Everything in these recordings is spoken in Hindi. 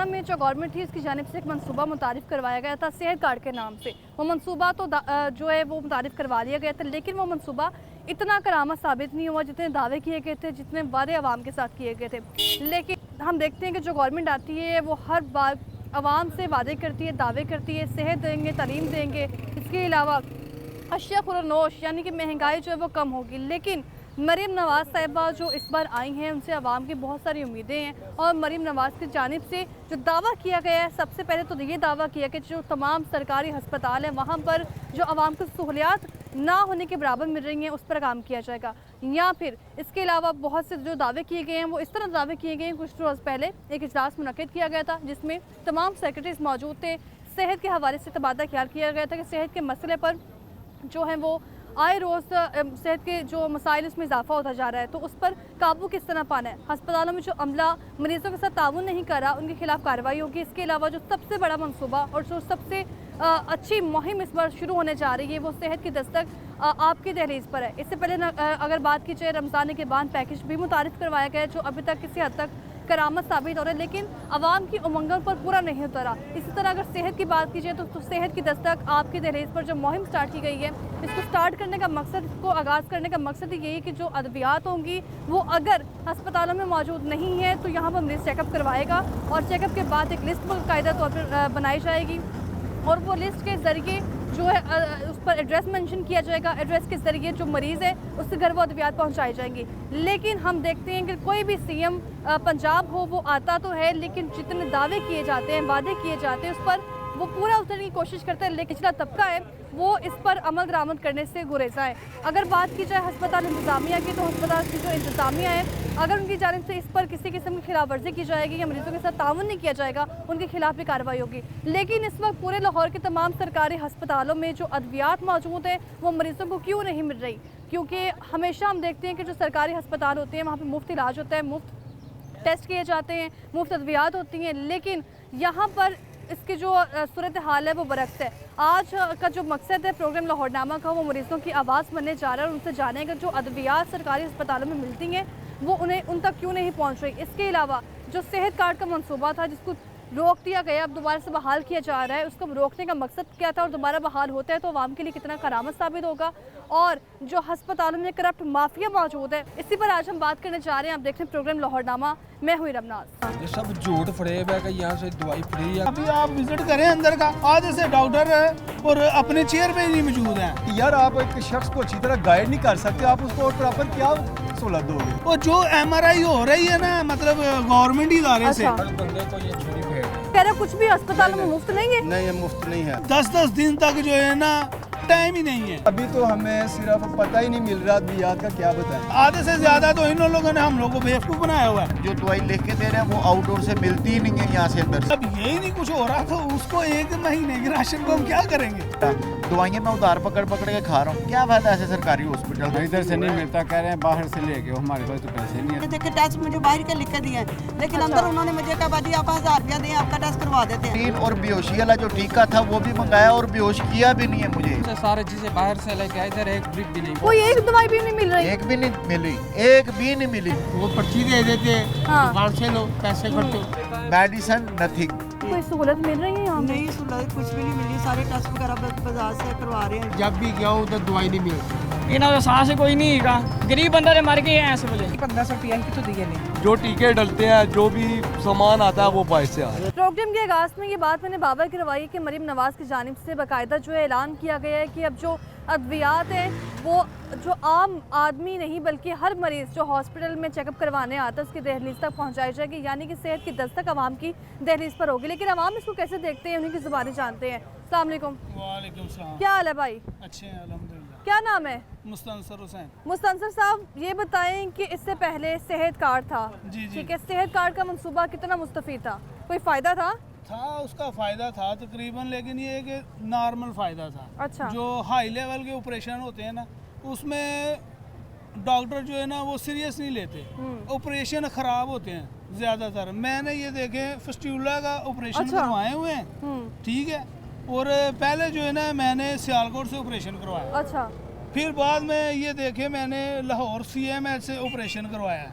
में जो गवर्नमेंट थी उसकी जानिब से एक मनसूबा मुतारिफ़ करवाया गया था सेहत कार्ड के नाम से। वो मनसूबा तो जो है वो मुतारिफ़ करवा लिया गया था, लेकिन वो मनसूबा इतना करामत साबित नहीं हुआ जितने दावे किए गए थे, जितने वादे आवाम के साथ किए गए थे। लेकिन हम देखते हैं कि जो गवर्नमेंट आती है वो हर बार आवाम से वादे करती है, दावे करती है, सेहत देंगे, तालीम देंगे, इसके अलावा अशिया खुरनोश यानी कि महंगाई जो है वो कम होगी। लेकिन मरीम नवाज़ साहिबा जो इस बार आई हैं उनसे आवाम की बहुत सारी उम्मीदें हैं और मरीम नवाज़ की जानिब से जो दावा किया गया है, सबसे पहले तो ये दावा किया कि जो तमाम सरकारी हस्पताल हैं वहाँ पर जो आवाम को सहूलियात ना होने के बराबर मिल रही हैं उस पर काम किया जाएगा। या फिर इसके अलावा बहुत से जो दावे किए गए हैं वो इस तरह दावे किए गए हैं। कुछ रोज़ पहले एक इजलास मुनक़िद किया गया था जिसमें तमाम सेक्रेटरीज मौजूद थे। सेहत के हवाले से तबादला ख्याल किया गया था कि सेहत के मसले पर जो है वो आए रोज़ सेहत के जो मसाइल उसमें इजाफा होता जा रहा है, तो उस पर काबू किस तरह पाना है। अस्पतालों में जो अमला मरीज़ों के साथ ताउन नहीं कर रहा उनके खिलाफ कार्रवाई होगी। इसके अलावा जो सबसे बड़ा मनसूबा और जो सबसे अच्छी मुहिम इस बार शुरू होने जा रही है वो सेहत की दस्तक आपकी दहलीज़ पर है। इससे पहले अगर बात की जाए रमज़ान के बाद पैकेज भी मुतारिफ़ करवाया गया जो अभी तक किसी हद तक करामत साबित हो रहा है, लेकिन आवाम की उमंगों पर पूरा नहीं उतरा। इसी तरह अगर सेहत की बात की जाए तो सेहत की दस्तक आपकी दहलीज़ पर जो मुहिम स्टार्ट की गई है, इसको स्टार्ट करने का मकसद, इसको आगाज़ करने का मकसद यही है कि जो अद्वियात होंगी वो अगर अस्पतालों में मौजूद नहीं है तो यहाँ पर मरीज़ चेकअप करवाएगा और चेकअप के बाद एक लिस्ट बाकायदा तौर पर बनाई जाएगी और वो लिस्ट के ज़रिए जो है उस पर एड्रेस मेंशन किया जाएगा। एड्रेस के ज़रिए जो मरीज़ है उसके घर वो अद्वियात पहुंचाई जाएंगी। लेकिन हम देखते हैं कि कोई भी सीएम पंजाब हो वो आता तो है, लेकिन जितने दावे किए जाते हैं, वादे किए जाते हैं, उस पर वो पूरा उतरने की कोशिश करता है। लेकिन पिछला तबका है वो इस पर अमल दरामद करने से गुरेज़ा है। अगर बात की जाए हस्पताल इंतज़ामिया की, तो अस्पताल की जो इंतज़ामिया है अगर उनकी जानिब से इस पर किसी किस्म की खिलाफ वर्जी की जाएगी या मरीजों के साथ ताउन नहीं किया जाएगा उनके खिलाफ भी कार्रवाई होगी। लेकिन इस वक्त पूरे लाहौर के तमाम सरकारी हस्पतालों में जो अद्वियात मौजूद है वो मरीजों को क्यों नहीं मिल रही? क्योंकि हमेशा हम देखते हैं कि जो सरकारी हस्पताल होते हैं वहाँ पर मुफ्त इलाज होता है, मुफ्त टेस्ट किए जाते हैं, मुफ्त अद्वियात होती हैं। लेकिन यहाँ पर इसकी जो सूरत हाल है वो बरक्स है। आज का जो मकसद है प्रोग्राम लाहौरनामा का वो मरीज़ों की आवाज़ बनने जा रहा है और उनसे जानेगा जो अद्वियात सरकारी अस्पतालों में मिलती हैं वो उन्हें उन तक क्यों नहीं पहुंच रही। इसके अलावा जो सेहत कार्ड का मनसूबा था जिसको रोक दिया गया, अब दोबारा से बहाल किया जा रहा है, उसको रोकने का मकसद क्या था और दोबारा बहाल होता है तो आवाम के लिए कितना करामत साबित होगा। और जो हस्पतालों में करप्ट माफिया मौजूद है, इसी पर आज हम बात करने जा रहे हैं। आप देख रहे हैं प्रोग्राम लाहौरनामा, मैं हुई रमनाज। ये सब झूठ फरेब है कि यहाँ से दवाई फ्री है। अभी आप विजिट करें अंदर का, आज से डॉक्टर और अपने चेयर पे नहीं मौजूद हैं। यार आप एक शख्स को अच्छी तरह गाइड नहीं कर सकते, आप उसको प्रॉपर क्या सहूलत दोगे? और जो MRI हो रही है ना, मतलब गवर्नमेंट इदारे से, अच्छा। हर बंदे को ये छुरी फेंक कह रहे कुछ भी अस्पतालों में मुफ्त नहीं है। नहीं, ये मुफ्त नहीं है। 10-10 दिन तक जो है ना टाइम ही नहीं है। अभी तो हमें सिर्फ पता ही नहीं मिल रहा अद्वियात का क्या बताएं। आधे से ज्यादा तो इन लोगों ने हम लोग को बेवकूफ बनाया हुआ है। जो दवाई लिख के दे रहे हैं वो आउटडोर से मिलती ही नहीं है यहाँ से अंदर से। अब यही नहीं कुछ हो रहा तो उसको 1 महीने के राशन को हम क्या करेंगे? दवाइयाँ मैं उधार पकड़ पकड़ के खा रहा हूँ, क्या फायदा ऐसे सरकारी हॉस्पिटल? इधर से नहीं मिलता, कह रहे हैं बाहर से लेके, हमारे पास तो पैसे नहीं है। देखिए टेस्ट मुझे बाहर के लिख के दिए हैं, लेकिन अंदर उन्होंने मुझे कहा भाजी आप 1000 रुपया दें आपका टेस्ट करवा देते हैं। और बेहोशी वाला जो टीका था वो भी मंगाया और बेहोश किया भी नहीं है मुझे। सारे चीजें बाहर से लेके आए, इधर एक ड्रिप भी नहीं। कोई एक दवाई भी नहीं मिल रही। एक भी नहीं मिली, एक भी नहीं मिली। वो पर्ची दे देते हैं, हाँ। दुकान से लो पैसे खर्चो। Medicine nothing. कोई सहूलत मिल रही है यहाँ पे? नहीं सुलह कुछ भी नहीं मिली, सारे टेस्ट वगैरह बाजार से करवा रहे हैं। जब भी गया उधर दवाई नहीं मिलती। इन्हों तो सांस कोई नहीं है, गरीब बंदा तो मर गए हैं इस वजह। 1500 रुपया ही तो दिए नहीं। जो टीके डलते हैं, जो भी सामान आता है वो बाहर से आ रहा है। प्रोग्राम के आगाज़ में ये बात मैंने बाबर करवाई कि मरीम नवाज़ की जानिब से बाकायदा जो है ऐलान किया गया है कि अब जो अद्वियात हैं वो जो आम आदमी नहीं बल्कि हर मरीज़ जो हॉस्पिटल में चेकअप करवाने आता है उसकी दहलीज तक पहुंचाई जाएगी, यानी कि सेहत की दस्तक आवाम की दहलीज पर होगी। लेकिन आवाम इसको कैसे देखते हैं, उन्हीं की ज़ुबानी जानते हैं। अस्सलाम वालेकुम। वालेकुम सलाम। क्या हाल है भाई? अच्छे हैं अल्हम्दुलिल्लाह। क्या नाम है? मुस्तनसर हुसैन। मुस्तनसर साहब, ये बताएं कि इससे पहले सेहत कार्ड था, जी, जी। ठीक है, सेहत कार्ड का मनसूबा कितना मुस्तफीद था? कोई फ़ायदा था? उसका फ़ायदा था तकरीबन, लेकिन ये कि नॉर्मल फ़ायदा था। अच्छा। जो हाई लेवल के ऑपरेशन होते हैं ना उसमें डॉक्टर जो है ना वो सीरियस नहीं लेते, ऑपरेशन ख़राब होते हैं ज़्यादातर। मैंने ये देखे फिस्टुला का ऑपरेशन अच्छा। करवाए हुए हैं, ठीक है, और पहले जो है ना मैंने सियालकोट से ऑपरेशन करवाया। अच्छा। फिर बाद में ये देखे मैंने लाहौर CMH से ऑपरेशन करवाया है।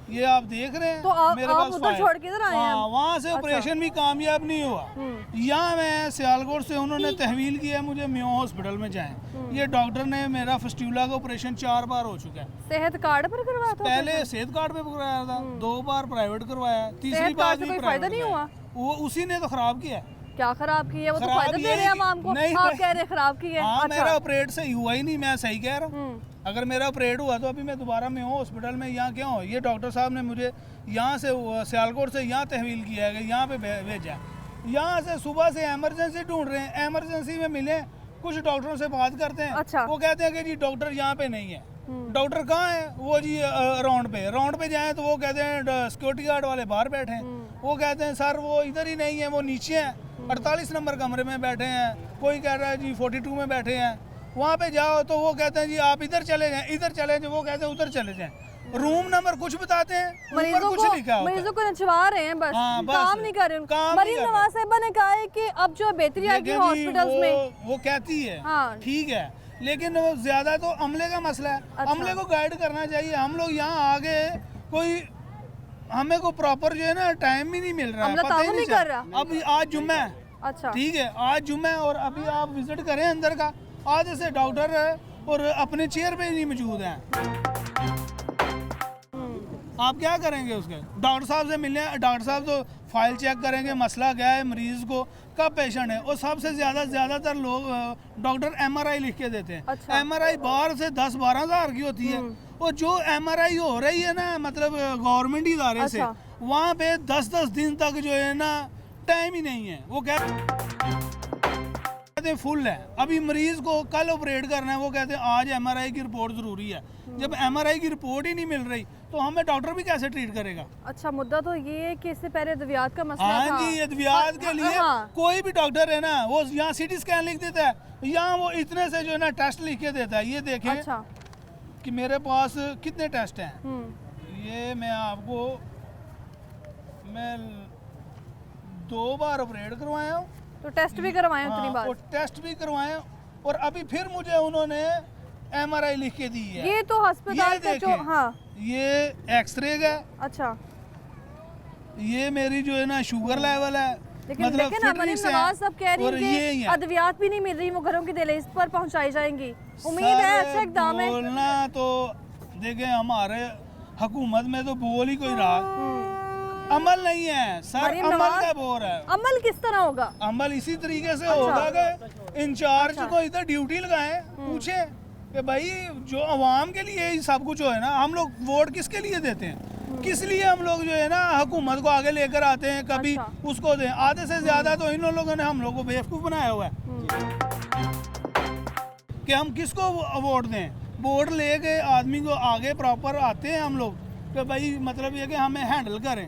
ये आप देख रहे हैं। तो आप उधर फाइल। छोड़ के इधर आए हैं? हाँ, वहाँ से ऑपरेशन भी कामयाब नहीं हुआ। यहाँ मैं सियालकोट से उन्होंने तहवील किया मुझे मियो हॉस्पिटल में जाएं। ये डॉक्टर ने मेरा फिस्टूला का ऑपरेशन 4 बार हो चुका है। सेहत कार्ड पर करवाया था? पहले सेहत कार्ड पे करवाया था, 2 बार प्राइवेट करवाया, तीसरी सेहत बार कार्ड से भी कोई फायदा प्राइवेट नहीं करवाया। हुआ? वो उसी ने तो खराब किया है। क्या खराब की है? वो तो खराब फायदा ये दे रहे हैं है कि- आवाम को। नहीं, आप नहीं। कह रहे हैं खराब की है। हाँ, अच्छा। मेरा ऑपरेट सही हुआ ही नहीं, मैं सही कह रहा हूँ। अगर मेरा ऑपरेट हुआ तो अभी मैं दोबारा में हूँ हॉस्पिटल में। यहाँ क्यों? ये डॉक्टर साहब ने मुझे यहाँ से सियालकोट से यहाँ तहवील किया है कि यहाँ पे भेजा। यहाँ से सुबह से एमरजेंसी ढूंढ रहे हैं, एमरजेंसी में मिले, कुछ डॉक्टरों से बात करते हैं। अच्छा। वो कहते हैं कि जी डॉक्टर यहाँ पे नहीं है। डॉक्टर कहाँ है? वो जी राउंड पे जाएं तो वो कहते हैं सिक्योरिटी गार्ड वाले बाहर बैठे हैं। वो कहते हैं सर वो इधर ही नहीं है, वो नीचे हैं, 48 नंबर कमरे में बैठे हैं। कोई कह रहा है जी 42 में बैठे हैं। वहाँ पे जाओ तो वो कहते हैं जी आप इधर चले जाएं, इधर चले जाएं, वो कहते हैं उधर चले जाएं। रूम नंबर कुछ बताते हैं, ऊपर कुछ लिखा होता है। मरीजों को नचवा रहे हैं बस, हाँ, बस। काम नहीं कर रहे हैं। काम नहीं मरीम कर रहे। नवाज साहिबा ने कहा है कि अब जो बेहतरी आएगी देखें जी, हॉस्पिटल्स में। वो कहती है हाँ। ठीक है, लेकिन वो ज्यादा तो अमले का मसला है। अच्छा। अमले को गाइड करना चाहिए। हम लोग यहाँ आगे कोई हमें को प्रॉपर जो है ना टाइम भी नहीं मिल रहा है, अमला पता ही ताउन नहीं चल- कर रहा। अभी आज जुम्मा है, अच्छा। ठीक है, आज जुम्मा है और अभी आप विजिट करें अंदर का, आधे से डॉक्टर है और अपने चेयर पे ही नहीं मौजूद हैं। आप क्या करेंगे उसके? डॉक्टर साहब से मिलने, डॉक्टर साहब तो फाइल चेक करेंगे, मसला क्या है, मरीज को कब पेशेंट है। और सबसे ज़्यादातर लोग डॉक्टर MRI लिख के देते हैं। अच्छा। MRI बाहर से 10-12 हज़ार की होती है। और जो MRI हो रही है ना, मतलब गवर्नमेंट इदारे से, अच्छा। वहाँ पे 10-10 दिन तक जो है ना टाइम ही नहीं है। वो कहते फुल है, अभी मरीज को कल ऑपरेट करना है, वो कहते हैं आज MRI की रिपोर्ट ज़रूरी है। जब MRI की रिपोर्ट ही नहीं मिल रही तो हमें डॉक्टर भी कैसे ट्रीट करेगा? अच्छा, मुद्दा तो ये है कि इससे पहले अद्वियात का मसला था। हाँ जी, अद्वियात के लिए हाँ। कोई भी डॉक्टर है ना, वो यहाँ CT स्कैन लिख देता है, यहाँ वो इतने से जो है ना टेस्ट लिख के देता है। ये देखें अच्छा। कि मेरे पास कितने टेस्ट हैं। हम्म। ये मैं आपको 2 बार ऑपरेट करवाया हूँ। तो टेस्ट भी करवाए उतनी हाँ, बार? और टेस्ट भी करवाए और अभी फिर मुझे उन्होंने MRI लिख के दी है। ये तो अस्पताल ये का जो, देखें, हाँ। ये एक्सरे का, अच्छा। ये मेरी जो है ना शुगर लेवल है, लेकिन मतलब देखें ना, मरीम फिटनेस है, नवाज सब कह रही और ये हैं ही कि है। अद्वियात भी नहीं मिल रही, वो घरों की दहलीज पर पहुंचाई जाएंगी। उम्मीद है सर, अच्छा इकदाम है। बोलना तो देखें, हमारे हुकूमत में तो बोल ही कोई रहा, अमल नहीं है सर। मरीम अमल नवाज- का बोर है। अमल किस तरह होगा? अमल इसी तरीके से अच्छा। होगा कि इंचार्ज को इधर ड्यूटी लगाएं, पूछे कि भाई जो अवाम के लिए ही सब कुछ है ना, हम लोग वोट किसके लिए देते हैं, किस लिए हम लोग जो है ना हुकूमत को आगे लेकर आते हैं, कभी अच्छा। उसको दें। आधे से ज्यादा तो इन लोगों ने हम लोग को बेवकूफ़ बनाया हुआ है कि हम किसको वोट दें। वोट लेके आदमी को आगे प्रॉपर आते हैं हम लोग कि भाई मतलब ये कि हमें हैंडल करें।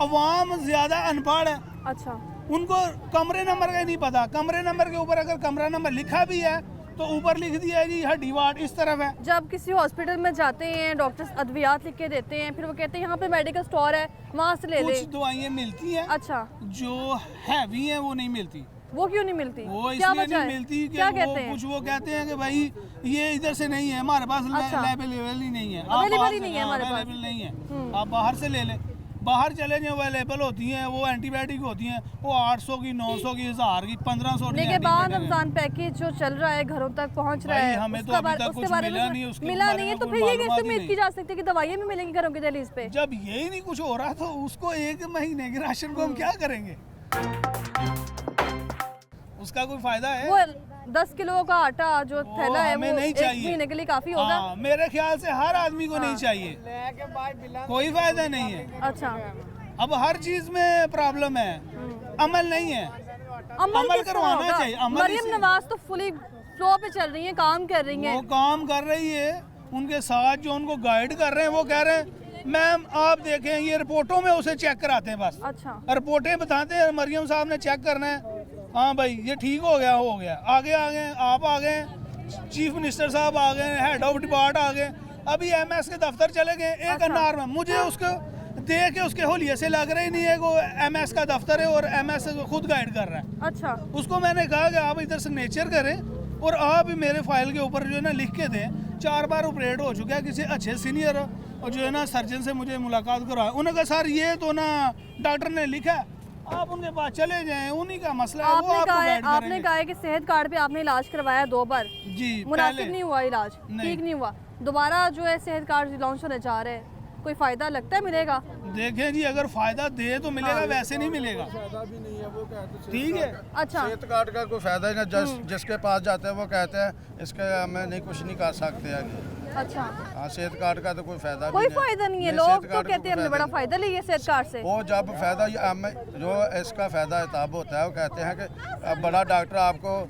अवाम ज़्यादा अनपढ़ है, अच्छा। उनको कमरे नंबर का ही नहीं पता। कमरे नंबर के ऊपर अगर कमरा नंबर लिखा भी है तो ऊपर लिख दिया है जी हड्डी वार्ड इस तरफ है। जब किसी हॉस्पिटल में जाते हैं, डॉक्टर्स अद्वियात लिख के देते हैं, फिर वो कहते हैं यहाँ पे मेडिकल स्टोर है, वहाँ से ले ले। कुछ दवाइयाँ मिलती हैं, अच्छा। जो हैवी हैं वो नहीं मिलती। वो क्यों नहीं मिलती? वो क्या इसलिए वजह नहीं है? मिलती कि क्या वो कहते हैं? कुछ वो कहते हैं कि भाई ये इधर से नहीं है, हमारे पास अच्छा। अवेलेबल ही नहीं है। Available बाहर ही से- नहीं है हमारे पास। अवेलेबल नहीं है, आप बाहर से ले लें। बाहर चले जो अवेलेबल होती हैं वो एंटीबायोटिक होती हैं, वो 800 की, 900 की, 1000 की, 1500 की। निगहबान रमजान पैकेज जो चल रहा है, घरों तक पहुंच रहा भाई, है, हमें तो उसका अभी बारे- तक उसके कुछ बारे में मिला तो- नहीं, उसके मिला बारे नहीं है में तो कोई फिर ये मालूमात कैसे ही उम्मीद नहीं। की जा सकती है कि दवाइयाँ भी मिलेंगी घरों की दहलीज पे? जब यही नहीं कुछ हो रहा तो उसको 1 महीने के राशन को हम क्या करेंगे? उसका कोई फायदा है? वो 10 किलो का आटा जो वो थैला है हमें वो नहीं 1 चाहिए। महीने के लिए काफी होगा। हाँ, मेरे ख्याल से हर आदमी को नहीं चाहिए, कोई फायदा नहीं है। अच्छा। अब हर चीज में प्रॉब्लम है, अमल नहीं है। अमल किस तरह करवाना होगा? चाहिए, अमल मरियम इसी- नवाज तो फुली फ्लो पे चल रही है, काम कर रही है। वो काम कर रही है, उनके साथ जो उनको गाइड कर रहे हैं वो कह रहे हैं मैम आप देखें, ये रिपोर्टों में उसे चेक कराते हैं बस। अच्छा। रिपोर्टें बताते हैं मरियम साहब ने चेक करना है, हाँ भाई ये ठीक हो गया, हो गया। आगे आ गए, आप आ गए, चीफ मिनिस्टर साहब आ गए, हेड ऑफ डिपार्ट आ गए, अभी MS के दफ्तर चले गए। एक अच्छा। अनार में मुझे उसको देख के उसके होलिये से लग रहा ही नहीं है कि वो MS का दफ्तर है और MS खुद गाइड कर रहा है। अच्छा। उसको मैंने कहा कि आप इधर सिग्नेचर करें, और आप भी मेरे फाइल के ऊपर जो है ना लिख के दें, 4 बार ऑपरेट हो चुका है, किसी अच्छे सीनियर और जो है ना सर्जन से मुझे मुलाकात करवाएं। उन्होंने कहा सर ये तो ना डॉक्टर ने लिखा है, आप उनके पास चले जाएं, उन्हीं का मसला है, वो आपको गाइड आपने करेंगे। कहा है कि सेहत कार्ड पे आपने इलाज करवाया 2 बार, जी मुनासिब पहले नहीं हुआ इलाज, नहीं। ठीक नहीं हुआ, दोबारा जो है सेहत कार्ड लॉन्च होने जा रहे हैं, कोई फायदा लगता है मिलेगा? देखें जी, अगर फायदा दे तो मिलेगा, वैसे नहीं मिलेगा। ठीक है। अच्छा, सेहत कार्ड का कोई फायदा ही ना, जिसके पास जाते हैं वो कहते हैं इसके हमें नहीं कुछ नहीं कर सकते आगे। अच्छा, हाँ, सेहत कार्ड का तो कोई फायदा कोई भी फायदा नहीं है। सेहत लोग तो कार्ड का कहते हैं कोई हमने बड़ा नहीं। फायदा लिया सेहत कार्ड से। वो जब फायदा जो इसका फायदा तब होता है, वो कहते हैं कि अब बड़ा डॉक्टर आपको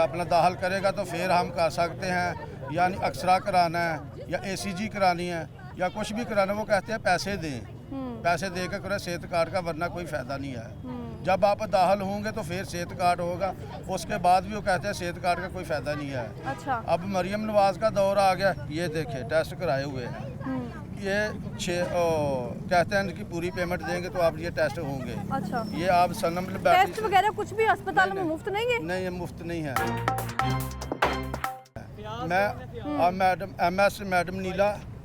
अपना दाखिल करेगा तो फिर हम कर सकते हैं, यानी एक्सरा कराना है या ECG करानी है या कुछ भी कराना है, वो कहते हैं पैसे दें, पैसे दे के करें सेहत कार्ड का, वरना कोई फ़ायदा नहीं है। जब आप दाखिल होंगे तो फिर सेहत कार्ड होगा, उसके बाद भी वो कहते हैं सेहत कार्ड का कोई फ़ायदा नहीं है। अच्छा, अब मरियम नवाज़ का दौर आ गया, ये देखे टेस्ट कराए हुए हैं, ये कहते हैं कि पूरी पेमेंट देंगे तो आप ये टेस्ट होंगे। अच्छा, ये आप सनम टेस्ट वगैरह कुछ भी अस्पताल में मुफ्त नहीं है? नहीं, ये मुफ्त नहीं है। मैं अब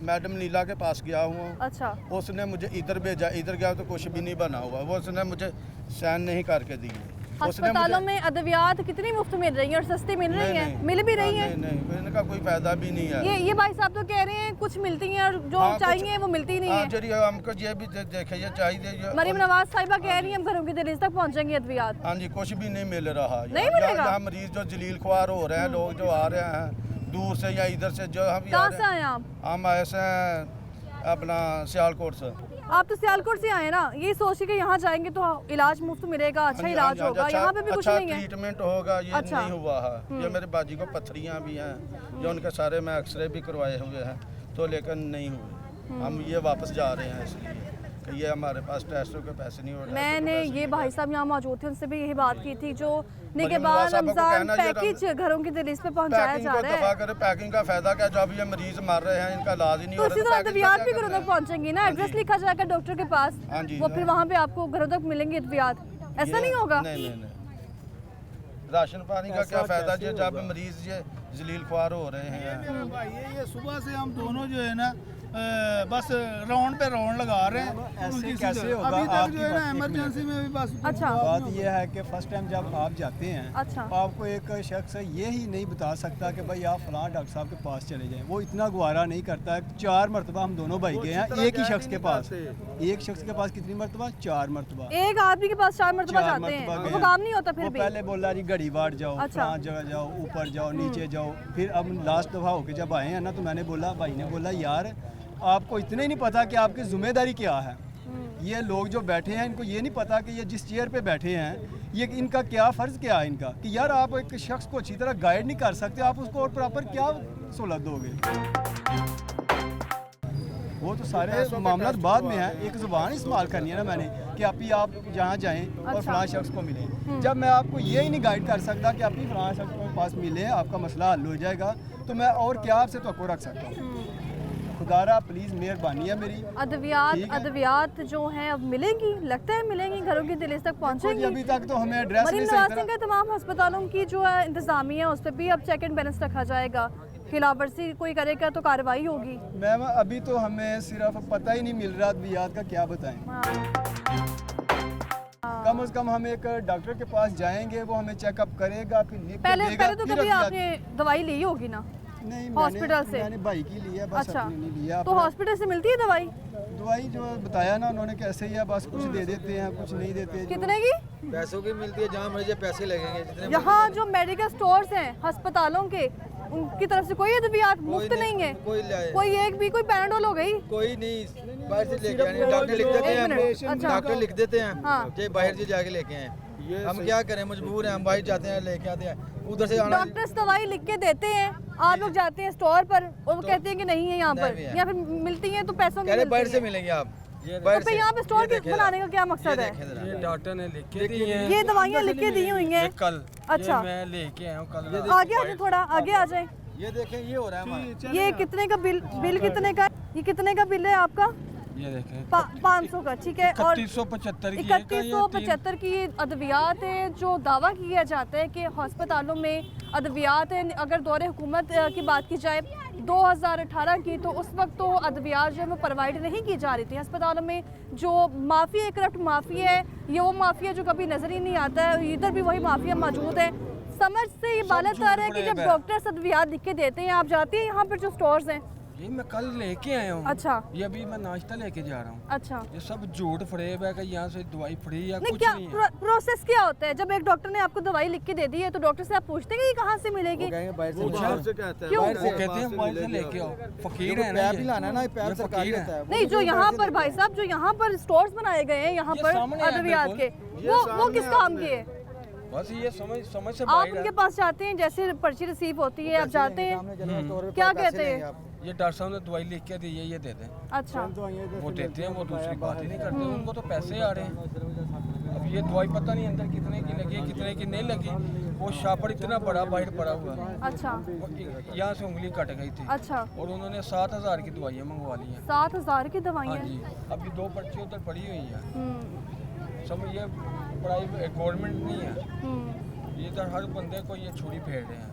मैडम नीला के पास गया हूँ। अच्छा, उसने मुझे इधर भेजा, इधर गया तो कुछ भी नहीं बना हुआ, वो उसने मुझे साइन नहीं करके दिए। अस्पतालों में अद्वियात कितनी मुफ्त मिल रही है और सस्ती मिल रही है? मिल भी रही है? नहीं, इनका कोई फायदा भी नहीं है। ये भाई साहब तो कह रहे हैं कुछ मिलती हैं और जो चाहिए वो मिलती नहीं है। जी हमको ये भी देखे, ये चाहिए। मरीम नवाज साहिबा कह रही है हम घरों की दहलीज तक पहुंचेंगे अद्वियात। हाँ जी, कुछ भी नहीं मिल रहा। नहीं मिलेगा? यहाँ मरीज जो जलील ख्वार हो रहे हैं, लोग जो आ रहे हैं दूर से या इधर से, जो हम कहाँ से आए आप? हम ऐसे हैं अपना सियालकोट से। आप तो सियालकोट से आए ना, ये सोचिए कि यहाँ जाएंगे तो इलाज मुफ्त मिलेगा, अच्छा इलाज होगा, यहाँ पे भी कुछ नहीं है। ट्रीटमेंट होगा, ये अच्छा। नहीं हुआ है। ये मेरे बाजी को पथरियाँ भी हैं, जो उनके सारे मैं एक्सरे भी करवाए हुए हैं, तो लेकिन नहीं हुए। हम ये वापस जा रहे हैं इसलिए कि ये हमारे पास टेस्टों के पैसे नहीं हो रहे। मैंने ये भाई साहब यहाँ मौजूद थे, उनसे भी यही बात की थी, जो मरीम निगहबान नवाज साहब को रमजान कहना ये पैकेज घरों की दहलीज पे पहुँचाया पैकिंग जा को रहा दफा है। करे, पैकिंग का फायदा क्या, जब ये मरीज मर रहे हैं, इनका इलाज ही नहीं तो हो इसी रहा। तरह पैकिंग अद्वियात का भी क्या घरों करना तक पहुँचेंगे ना, हाँ एड्रेस जी। लिखा जाएगा डॉक्टर के पास, हाँ जी, वो फिर वहाँ पे आपको घरों तक मिलेंगे अद्वियात, ऐसा नहीं होगा? नहीं। राशन पानी का क्या फायदा जी, जब मरीज ये जलील ख्वार हो रहे हैं। भाई ये सुबह से हम दोनों जो है ना बस राउंड पे राउंड लगा रहे हैं। ऐसे उनकी कैसे सीधे- होगा? अभी तक आपकी जो है ना बात- एक इमरजेंसी में भी बस अच्छा, बात यह है कि फर्स्ट टाइम जब आप जाते हैं, अच्छा। तो आपको एक शख्स ये ही नहीं बता सकता कि भाई आप फलां डॉक्टर साहब के पास चले जाएं, वो इतना गुजारा नहीं करता है। 4 मरतबा हम दोनों भाई गए हैं एक ही शख्स के पास। एक शख्स के पास कितनी मरतबा? 4 मरतबा। एक आदमी के पास 4 मरतबा 4 जाते हैं, मरतबा वो गए। काम नहीं होता फिर वो भी। पहले बोला जी घड़ी वाट जाओ, अच्छा। फलां जगह जाओ, ऊपर जाओ, नीचे जाओ। फिर अब लास्ट दफ़ा होके जब आए हैं ना, तो मैंने बोला, भाई ने बोला यार आपको इतने ही नहीं पता कि आपकी जिम्मेदारी क्या है। ये लोग जो बैठे हैं, इनको ये नहीं पता कि ये जिस चेयर पे बैठे हैं, ये इनका क्या फ़र्ज़ क्या है इनका, कि यार आप एक शख्स को अच्छी तरह गाइड नहीं कर सकते, आप उसको और प्रॉपर क्या सहूलत दोगे? वो तो सारे मामला बाद में है। एक ज़ुबान इस्तेमाल करनी है ना मैंने, कि आप जहाँ जाएं और फलां शख्स को मिलें। जब मैं आपको ये ही नहीं गाइड कर सकता कि आप ही फलां शख्स के पास मिलें, आपका मसला हल हो जाएगा, तो मैं और क्या आपसे तो रख सकता हूँ? खुदारा प्लीज़, मेहरबानी है मेरी। अद्वियात जो हैं अब मिलेंगी, लगता है मिलेंगी, घरों की दहलीज तक देखो जी, पहुँचेंगी। अभी तक तो हमें एड्रेस मरीम नहीं नवाज सही सिंह तरह। के तमाम अस्पतालों की जो है इंतजामिया है, उस पर भी अब चेक एंड बैलेंस रखा जाएगा, खिलाफवर्जी कोई करेगा तो कार्रवाई होगी। मैम अभी तो हमें सिर्फ पता ही नहीं मिल रहा अद्वियात का, क्या बताएं। कम से कम हम एक डॉक्टर के पास जाएंगे, वो हमें चेकअप करेगा, फिर लिख के पहले देगा, तो फिर कभी अद्वियात- आपने दवाई ली होगी ना नहीं, हॉस्पिटल से? मैंने भाई की ली है बस, अच्छा, अपनी नहीं लिया। तो अपना- हॉस्पिटल से मिलती है दवाई? दवाई जो बताया ना उन्होंने, कैसे ही है, बस कुछ दे देते हैं, कुछ नहीं देते। जो- कितने की? पैसों की मिलती है, जहाँ मुझे पैसे लगेंगे जितने यहाँ जो मेडिकल स्टोर्स हैं अस्पतालों के, उनकी तरफ से कोई अद्वियात मुफ्त नहीं है? कोई एक भी, कोई पैराडोल हो गई? कोई नहीं, बाहर से लेके आने, डॉक्टर लिख देते हैं, एक मिनट, अच्छा। डॉक्टर लिख देते हैं, हाँ। जे बाहर से जाके लेके आए। हम क्या करें, मजबूर हैं, हम बाहर जाते हैं, लेके आते हैं, उधर से आना। डॉक्टर्स दवाई लिख के देते हैं, आप लोग जाते हैं स्टोर पर और वो कहते हैं कि नहीं है यहाँ पर, नहीं है। या फिर मिलती हैं तो पैसों की कह रहे बाहर मिलती से हैं। मिलेंगे आप, तो बाहर फिर से। यहाँ पे स्टोर ये के देखें बनाने जरा, का क्या मकसद ये है? देखें जरा। ये डॉक्टर ने लिख के दी हैं। ये दवाइयाँ लिख के दी हुई हैं। कल अच्छा। ये मैं लेके आया हूँ कल। आगे आ जाए, थोड़ा आगे आ जाए। ये देखें, ये हो रहा है हमारा। ये कितने का बिल कितने का, ये कितने का बिल है आपका? ये देखें 500 का, ठीक है। और 3175 की है, 3175 की अद्वियात है जो दावा किया जाता है कि अस्पतालों में अद्वियात है। अगर दौरे हुकूमत की बात की जाए 2018 की, तो उस वक्त तो अद्वियात जो है वो प्रोवाइड नहीं की जा रही थी अस्पतालों में। जो माफिया, करप्ट माफिया है, ये वो माफिया जो कभी नज़र ही नहीं आता है, इधर भी वही माफिया मौजूद है। समझ से ये बालत आ रहा है कि जब डॉक्टर्स अद्वियात लिख के देते हैं, आप जाती हैं यहाँ पर जो स्टोर्स हैं। ये मैं कल लेके आया हूँ। अच्छा। ये अभी मैं नाश्ता लेके जा रहा हूँ। अच्छा। ये सब झूठ फरेब है कि यहाँ से दवाई फ्री या नहीं, कुछ क्या नहीं है। प्रोसेस क्या होता है? जब एक डॉक्टर ने आपको दवाई लिख के दे दी है तो डॉक्टर से आप पूछते हैं कि ये कहाँ से मिलेगी? क्यों? वो कहते हैं मोबाइल से लेके आओ। फकीर है ना, भी लाना है ना, पैर सरकारी होता है। नहीं, जो यहाँ पर भाई साहब, जो यहाँ पर स्टोर्स बनाए गए हैं यहाँ पर अद्वियात के, वो किस काम के है? बस ये समझ से आप बाहर उनके है। पास जाते हैं, जैसे पर्ची रिसीव होती है, आप जाते हैं, क्या कहते हैं? ये डॉक्टर साहब ने दवाई लिख के दी है, ये दे दें। अच्छा। वो देते हैं, वो दूसरी बात ही नहीं करते, उनको तो पैसे आ रहे हैं। अब ये दवाई पता नहीं अंदर कितने की लगी है, कितने की नहीं लगी। वो शापर इतना बड़ा बाहर पड़ा हुआ है। अच्छा। यहाँ से उंगली कट गई थी। अच्छा। और उन्होंने 7000 की दवाइयाँ मंगवा ली हैं। 7000 की हाँ दवाइयाँ? जी, अभी 2 पर्ची उधर पड़ी हुई है। सब ये प्राइवेट गवर्नमेंट नहीं है, ये तो हर बंदे को ये छुरी फेर रहे हैं।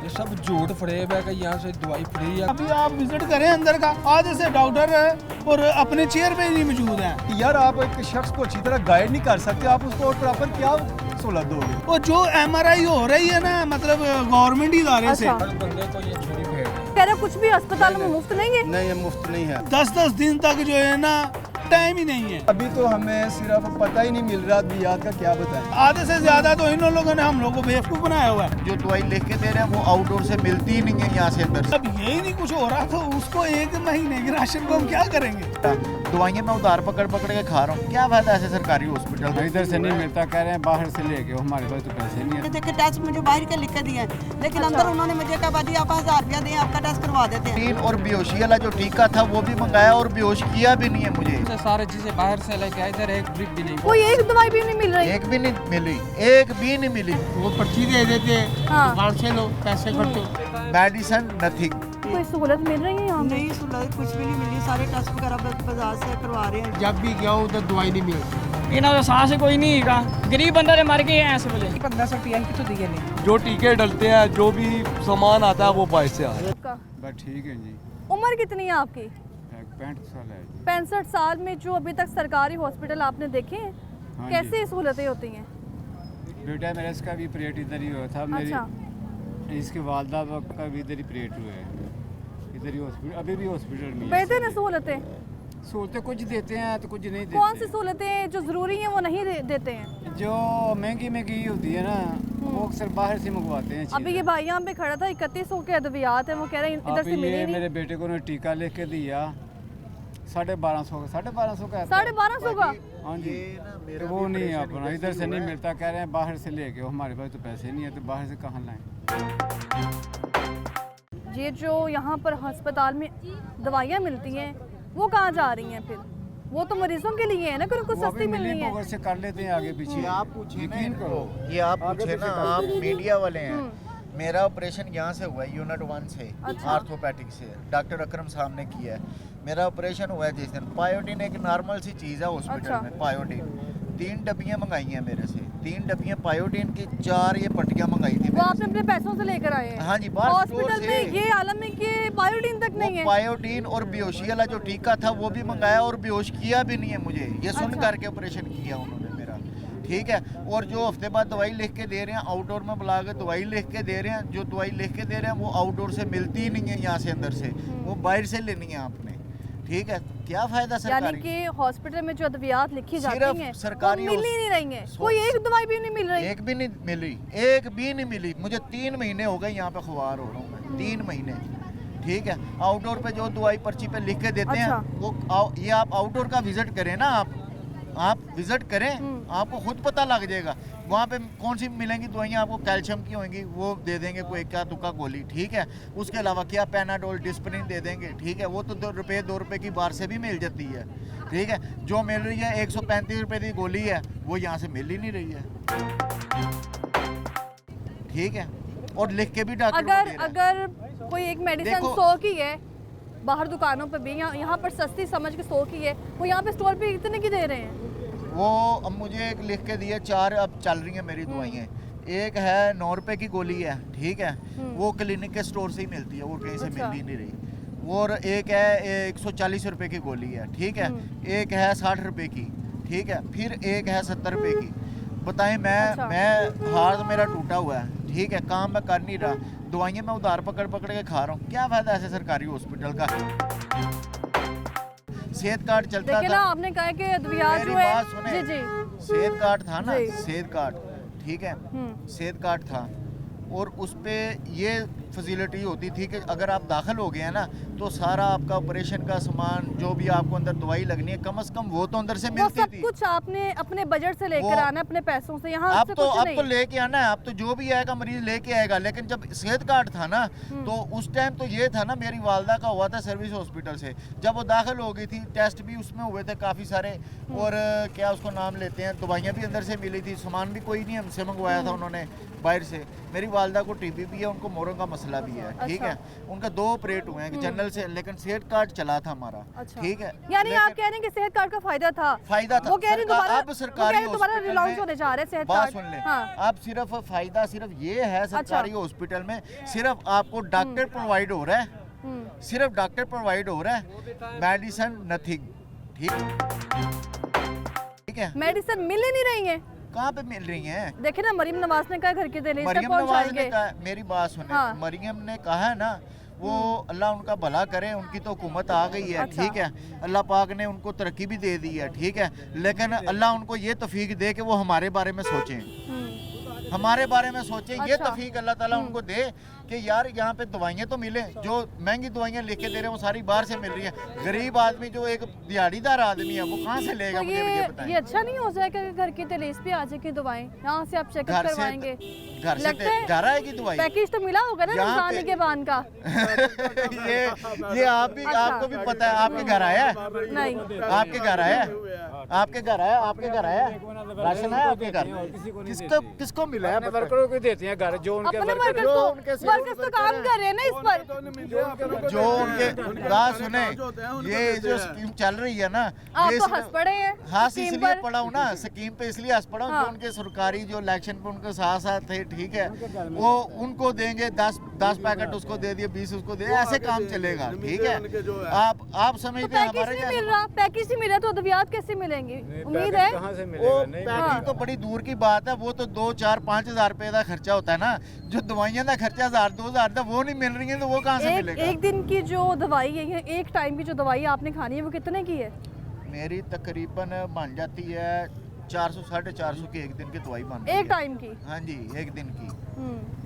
ये सब झूठ फरेब है कि यहाँ से दवाई फ्री है। अभी आप विजिट करें अंदर का, आधे से डॉक्टर है और अपने चेयर पे ही मौजूद हैं। यार आप एक शख्स को अच्छी तरह गाइड नहीं कर सकते, आप उसको प्रॉपर क्या सहूलत दोगे? वो जो MRI हो रही है ना, मतलब गवर्नमेंट इदारे से, अच्छा। हर बंदे को ये छुरी फेर रहे हैं। कह रहे कुछ भी अस्पताल में मुफ्त नहीं है? नहीं, ये मुफ्त नहीं है। 10-10 दिन तक जो है ना टाइम ही नहीं है। अभी तो हमें सिर्फ पता ही नहीं मिल रहा अद्वियात का, क्या बताएं। आधे से ज्यादा तो इन लोगों ने हम लोगों को बेवकूफ बनाया हुआ है। जो दवाई लिख के दे रहे हैं वो आउटडोर से मिलती ही नहीं है, यहाँ से अंदर से। अब यही नहीं कुछ हो रहा तो उसको 1 महीने के राशन को हम क्या करेंगे? दवाइयाँ मैं उधार पकड़ के खा रहा हूँ, क्या फायदा ऐसे सरकारी हॉस्पिटल में? इधर से नहीं मिलता, कह रहे हैं बाहर से लेके, हमारे पास तो पैसे नहीं है। देखिए टेस्ट मुझे बाहर के लिख के दिए हैं, लेकिन अंदर उन्होंने मुझे कहा बाजी आप 1000 रुपया दें, आपका टेस्ट करवा देते हैं। तीन और बेहोशी वाला जो टीका था वो भी मंगाया और बेहोश किया भी नहीं है मुझे। सारे चीजें बाहर से लेके आए, इधर एक ड्रिप भी नहीं। कोई एक दवाई भी नहीं मिल रही? एक भी नहीं मिली, एक भी नहीं मिली। वो पर्ची दे देते हैं, हाँ। दुकान से लो, पैसे खर्चो। Medicine nothing. कोई सहूलत मिल रही है यहाँ पे? नहीं सहूलत कुछ भी नहीं मिली, सारे टेस्ट वगैरह बाजार से करवा रहे हैं। जब भी गया उधर दवाई नहीं मिलती। इन्होंने तो सांस कोई नहीं का, गरीब बंदा ने मर गए ऐसे बोले। 1500 रुपया की तो दिए नहीं। जो टीके डलते हैं, जो भी सामान आता है वो बाहर से आ रहा है। आपका बस ठीक है जी। उम्र कितनी है आपकी? 65 साल है जी। 65 साल में जो अभी तक सरकारी हॉस्पिटल आपने देखे हैं, हाँ जी। कैसी सहूलतें होती हैं? बेटा मेरा इसका भी ऑपरेट इधर ही हुआ था, मेरी अच्छा। इसके वालदा का भी इधर ही ऑपरेट हुआ है, इधर ही हॉस्पिटल, अभी भी हॉस्पिटल में। बेहतर है सहूलतें? सहूलतें कुछ देते हैं तो कुछ नहीं देते। कौन सी सहूलतें जो ज़रूरी हैं वो नहीं देते हैं? जो महंगी होती है ना, वो अक्सर बाहर से मंगवाते हैं। अभी ये भाई यहाँ पे खड़ा था, 3100 के अद्वियात है, वो कह रहे हैं इधर से अभी मिली ये नहीं। मेरे बेटे को टीका लेके दिया 1250 का, 1250 का है। 1250 का? हाँ जी। तो वो नहीं है अपना, इधर से नहीं मिलता, कह रहे हैं बाहर से लेके, हमारे पास तो पैसे नहीं है, तो बाहर से कहाँ लाएं? ये जो यहाँ पर अस्पताल में दवाइयाँ मिलती हैं वो कहाँ जा रही हैं फिर? वो तो मरीजों के लिए है ना, कि उनको वो सस्ती अभी मिल रही मिली है। भगत से कर लेते हैं आगे पीछे। आप पूछे ना यकीन करो। ये आप पूछे ना, आप मीडिया वाले हैं। मेरा ऑपरेशन यहाँ से हुआ है, यूनिट 1 से, अच्छा। आर्थोपैटिक से, डॉक्टर अकरम साहब ने किया है। मेरा ऑपरेशन हुआ है जिस दिन। पायोडीन एक नॉर्मल सी चीज़ है हॉस्पिटल अच्छा। में। पायोडीन 3 डब्बियाँ मंगाई हैं मेरे से, 3 डब्बियाँ पायोडीन की, 4 ये पट्टियाँ मंगाई थी वो मेरे आपने अपने पैसों से लेकर आए हैं? हाँ जी, बाहर हॉस्पिटल स्टोर में से। ये आलम में कि बायोडीन तक नहीं है। पायोडीन और बेहोशी वाला जो टीका था वो भी मंगाया और बेहोश किया भी नहीं है मुझे। ये सुन अच्छा। करके ऑपरेशन किया उन्होंने मेरा, ठीक है। और जो हफ्ते बाद दवाई लिख के दे रहे हैं, आउटडोर में बुला के दवाई लिख के दे रहे हैं, जो दवाई लिख के दे रहे हैं वो आउटडोर से मिलती ही नहीं है, यहाँ से अंदर से, वो बाहर से लेनी है आपने, ठीक है। क्या फायदा यानी सरकारी? कि हॉस्पिटल में जो अद्वियात लिखी सिर्फ जाती हैं सरकारी वो मिल ही नहीं रही हैं, कोई एक दवाई भी नहीं मिल रही। एक भी नहीं मिली, एक भी नहीं मिली। मुझे 3 महीने हो गए यहाँ पे खुआर हो रहा हूँ मैं, 3 महीने, ठीक है। आउटडोर पे जो दवाई पर्ची पे लिख के देते अच्छा। हैं वो ये आप आउटडोर का विजिट करें ना, आप विजिट करें, आपको खुद पता लग जाएगा वहाँ पे कौन सी मिलेंगी दवाइयाँ। आपको कैल्शियम की होंगी, वो दे देंगे कोई क्या तुक्का गोली, ठीक है। उसके अलावा क्या पैनाडोल, डिस्प्रिन दे देंगे, ठीक है। वो तो 2 रुपये की बार से भी मिल जाती है, ठीक है। जो मिल रही है 135 रुपये की गोली है, वो यहाँ से मिल ही नहीं रही है, ठीक है। और लिख के भी डॉक्टर को दे रहा है। अगर कोई एक मेडिसिन देखो- 100 की है, बाहर दुकानों पे भी, यहाँ पर सस्ती समझ के 100 की है, वो यहाँ पे स्टोर पे इतने की दे रहे हैं। वो अब मुझे एक लिख के दिए, 4 अब चल रही हैं मेरी दवाइयाँ। एक है 9 रुपए की गोली है, ठीक है, वो क्लिनिक के स्टोर से ही मिलती है, वो कहीं से मिल ही नहीं रही। और एक है 140 रुपए की गोली है, ठीक है, एक है 60 रुपए की, ठीक है, फिर एक है 70 रुपए की। बताएं मैं हाथ मेरा टूटा हुआ है, ठीक है, काम मैं कर नहीं रहा, दवाइयाँ मैं उधार पकड़ के खा रहा हूँ, क्या फायदा ऐसे सरकारी हॉस्पिटल का। सेहत कार्ड चलता लेकिन था, आपने कहा कि अद्वियात मेरी जो है, बात सुने, जी जी, सेहत कार्ड था ना, जी। सेहत कार्ड, ठीक है, सेहत कार्ड था, और उस पे ये फैसिलिटी होती थी कि अगर आप दाखिल हो गए हैं ना, तो सारा आपका ऑपरेशन का सामान, जो भी आपको अंदर दवाई लगनी है, कम से कम वो तो अंदर से वो मिलती सब थी। कुछ आपने अपने बजट से लेकर वो- आना है, अपने पैसों से, यहाँ अब से तो कुछ अब नहीं। तो लेके आना है, अब तो जो भी आएगा मरीज लेके आएगा। लेकिन जब सेहत कार्ड था ना, तो उस टाइम तो ये था ना, मेरी वालदा का हुआ था सर्विस हॉस्पिटल से, जब वो दाखिल हो गई थी, टेस्ट भी उसमें हुए थे काफ़ी सारे, और क्या उसको नाम लेते हैं, दवाइयाँ भी अंदर से मिली थी, सामान भी कोई नहीं हमसे मंगवाया था उन्होंने बाहर से। मेरी वालदा को टीबी भी है, उनको मोरों का मसला भी है, ठीक है, उनका 2 ऑपरेट हुए हैं जनरल से, लेकिन सेहत कार्ड चला था हमारा, अच्छा। ठीक है। यानी आप लेकिन कह रहे हैं कि सेहत कार्ड का फायदा था, फायदा था, वो कह रही दोबारा, अब सरकारी दोबारा हॉस्पिटल रिलाउंस में- होने जा रहे हैं सेहत बात कार्ड। सुन ले, हाँ। अब सिर्फ फायदा सिर्फ ये है सरकारी हॉस्पिटल में, सिर्फ आपको डॉक्टर प्रोवाइड हो रहा है, सिर्फ डॉक्टर प्रोवाइड हो रहा है, मेडिसिन नथिंग, ठीक है। मेडिसिन मिल ही नहीं रही है, कहाँ पे मिल रही हैं? देखे ना, मरीम नवाज ने कहा घर के दहलीज तक मरियम नवाज ने पहुंचाएंगे। कहा, मेरी बात सुने, हाँ। मरियम ने कहा है ना, वो अल्लाह उनका भला करे, उनकी तो हुकूमत आ गई है, अच्छा। ठीक है, अल्लाह पाक ने उनको तरक्की भी दे दी है, ठीक है, लेकिन अल्लाह उनको ये तौफीक दे कि वो हमारे बारे में सोचें, हमारे बारे में सोचें, ये अच्छा। तौफीक अल्लाह ताला उनको दे कि यार यहाँ पे दवाइयाँ तो मिले, जो महंगी दवाइयाँ लिख के दे रहे हैं वो सारी बाहर से मिल रही है। गरीब आदमी जो एक दिहाड़ीदार आदमी है वो कहाँ से लेगा, तो मुझे ये बताएं। ये अच्छा नहीं हो जाएगा कि घर की दहलीज पे आ जाएगी दवाएं, यहाँ से आप चेकअप घर से करवाएंगे, घर से लगता है घर आएगी दवाई। पैकेज तो मिला होगा ना यहाँ रमजान पे- के बान का। ये आप भी, अच्छा। आपको भी पता है, आपके घर आया है? नहीं, आपके घर आया, आपके घर आया, आपके घर आया, राशन आया आपके घर, किसको मिला है? वर्करों को देते हैं घर, जो उनके अपने वर्कर वर्कर्स तो काम कर रहे हैं ना इस पर। जो उनके बात सुने, ये जो स्कीम चल रही है ना, आप ये तो सिर्फ- हंस पड़े हैं हाँ, स्कीम इसलिए पर। पढ़ा हूँ ना, स्कीम पे इसलिए हंस पड़ा हूँ हाँ। कि उनके सरकारी जो इलेक्शन पे उनके साथ साथ थे, ठीक है, वो उनको देंगे 10 पैकेट उसको दे दिए, 20 उसको दे, ऐसे काम चलेगा, ठीक है। आप तो समझते हैं पैकेज हमारे नहीं मिल रहा, पैकेज नहीं मिल रहा, तो अद्वियात कैसे मिलेंगी? उम्मीद है कहाँ से वो मिलेगा? नहीं पैकेज तो बड़ी दूर की बात है, वो तो 2, 4, 5 हज़ार रुपए का खर्चा होता है ना, जो दवाइयाँ का खर्चा 1000, 2000 था, वो नहीं मिल रही है, तो वो कहाँ से मिलेगा? एक दिन की जो दवाई है, एक टाइम की जो दवाई आपने खानी है, वो कितने की है? मेरी तकरीबन बन जाती है 400 450 की एक दिन की दवाई बन रही एक है। टाइम की? हाँ जी, एक दिन की, हम्म।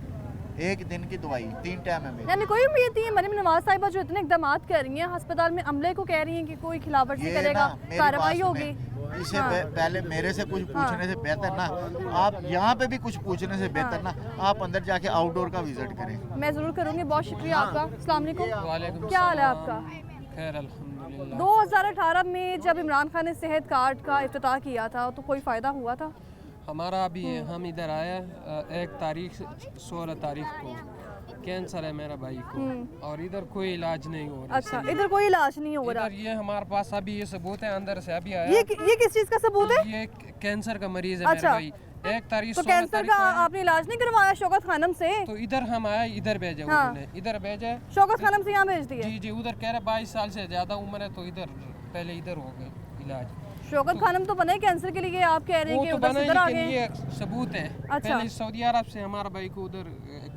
एक दिन की दवाई 3 टाइम है मेरी। यानी कोई उम्मीद नहीं है मरीम नवाज साहिबा जो इतने इकदाम कर रही हैं, अस्पताल में अमले को कह रही हैं कि कोई खिलाफत नहीं ये करेगा, ना, मेरी कार्रवाई बात होगी। सुने, इससे हाँ। पहले मेरे से कुछ पूछने से बेहतर ना, आप यहाँ पे भी कुछ पूछने से बेहतर ना, आप अंदर जाके आउटडोर का विजिट करें। मैं ज़रूर करूँगी, बहुत शुक्रिया आपका। अस्सलाम वालेकुम, वालेकुम क्या हाल है आपका? खैर अल्हम्दुलिल्लाह। 2018 में जब इमरान खान ने सेहत कार्ड का इफ्तिताह किया था, तो कोई फ़ायदा हुआ था? हमारा अभी हम इधर आए 1 तारीख से 16 तारीख को कैंसर है मेरा भाई को, और इधर कोई इलाज नहीं हो रहा। अच्छा, इधर कोई इलाज नहीं हो रहा। इधर ये हमारे पास अभी ये सबूत है, अंदर से अभी आया। ये किस चीज़ का सबूत है? ये कैंसर का मरीज है अच्छा। मेरा भाई। 1 तारीख तो 16 कैंसर तारीख का को आया। आपने इलाज नहीं करवाया शौकत खानम से? तो इधर हम आए, इधर भेजे हाँ। उन्होंने, इधर भेजे। शौकत खानम से यहाँ भेज दिए? जी जी, उधर कह रहे 22 साल से ज़्यादा उम्र है, तो इधर पहले इधर हो गए इलाज। शौकत खानम तो बने कैंसर के लिए, आप कह रहे हैं वो कि तो उधर बना से इधर आ लेकिन गए। ये सबूत है। अच्छा। पहले सऊदी अरब से हमारे भाई को उधर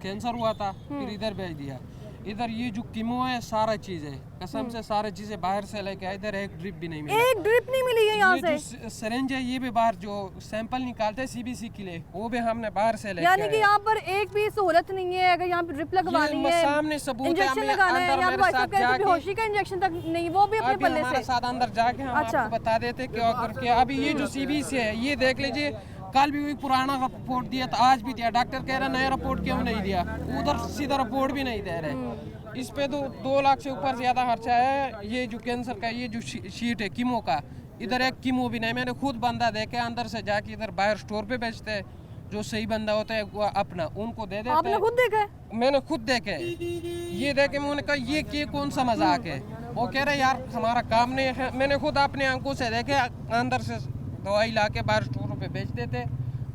कैंसर हुआ था, फिर इधर भेज दिया। इधर ये जो कीमो है सारा चीज़ है, कसम से सारी चीज़ें बाहर से लेके आए, इधर एक ड्रिप भी नहीं मिला। एक ड्रिप नहीं मिली है यहाँ ये से? जो सिरिंज है ये भी बाहर जो सैंपल निकालते हैं सीबीसी के लिए, वो भी हमने बाहर से लेके यानी कि आए। यहाँ पर एक भी सहूलत नहीं है, अगर यहाँ पे ड्रिप लगवानी ये है, सामने सबूत है, इंजेक्शन हमने लगाना है, अंदर यहाँ पे मेरे भाई साथ साहब कहते हैं जाके- बेहोशी का इंजेक्शन तक नहीं, वो भी अपने अभी पल्ले हमारे से। साथ अंदर जाके हम अच्छा। आपको बता देते क्या करके। अभी ये जो सीबीसी है ये देख लीजिए, कल भी वही पुराना रिपोर्ट दिया था, आज भी दिया, डॉक्टर कह रहा नया रिपोर्ट क्यों नहीं दिया, उधर सीधा रिपोर्ट भी नहीं दे रहे। इस पे तो 2 लाख से ऊपर ज़्यादा खर्चा है। ये जो कैंसर का ये जो शीट है कीमो का, इधर एक कीमो भी नहीं। मैंने खुद बंदा देखे अंदर से जाके, इधर बाहर स्टोर पे बेचते हैं, जो सही बंदा होता है वो अपना उनको दे देते आपने हैं। खुद देखा है? मैंने खुद देखे, ये देखे मैंने कहा ये कौन सा मजाक है। वो कह रहे यार हमारा काम नहीं है। मैंने खुद अपने आंखों से देखे, अंदर से दवाई ला के बाहर स्टोरों पे बेच देते,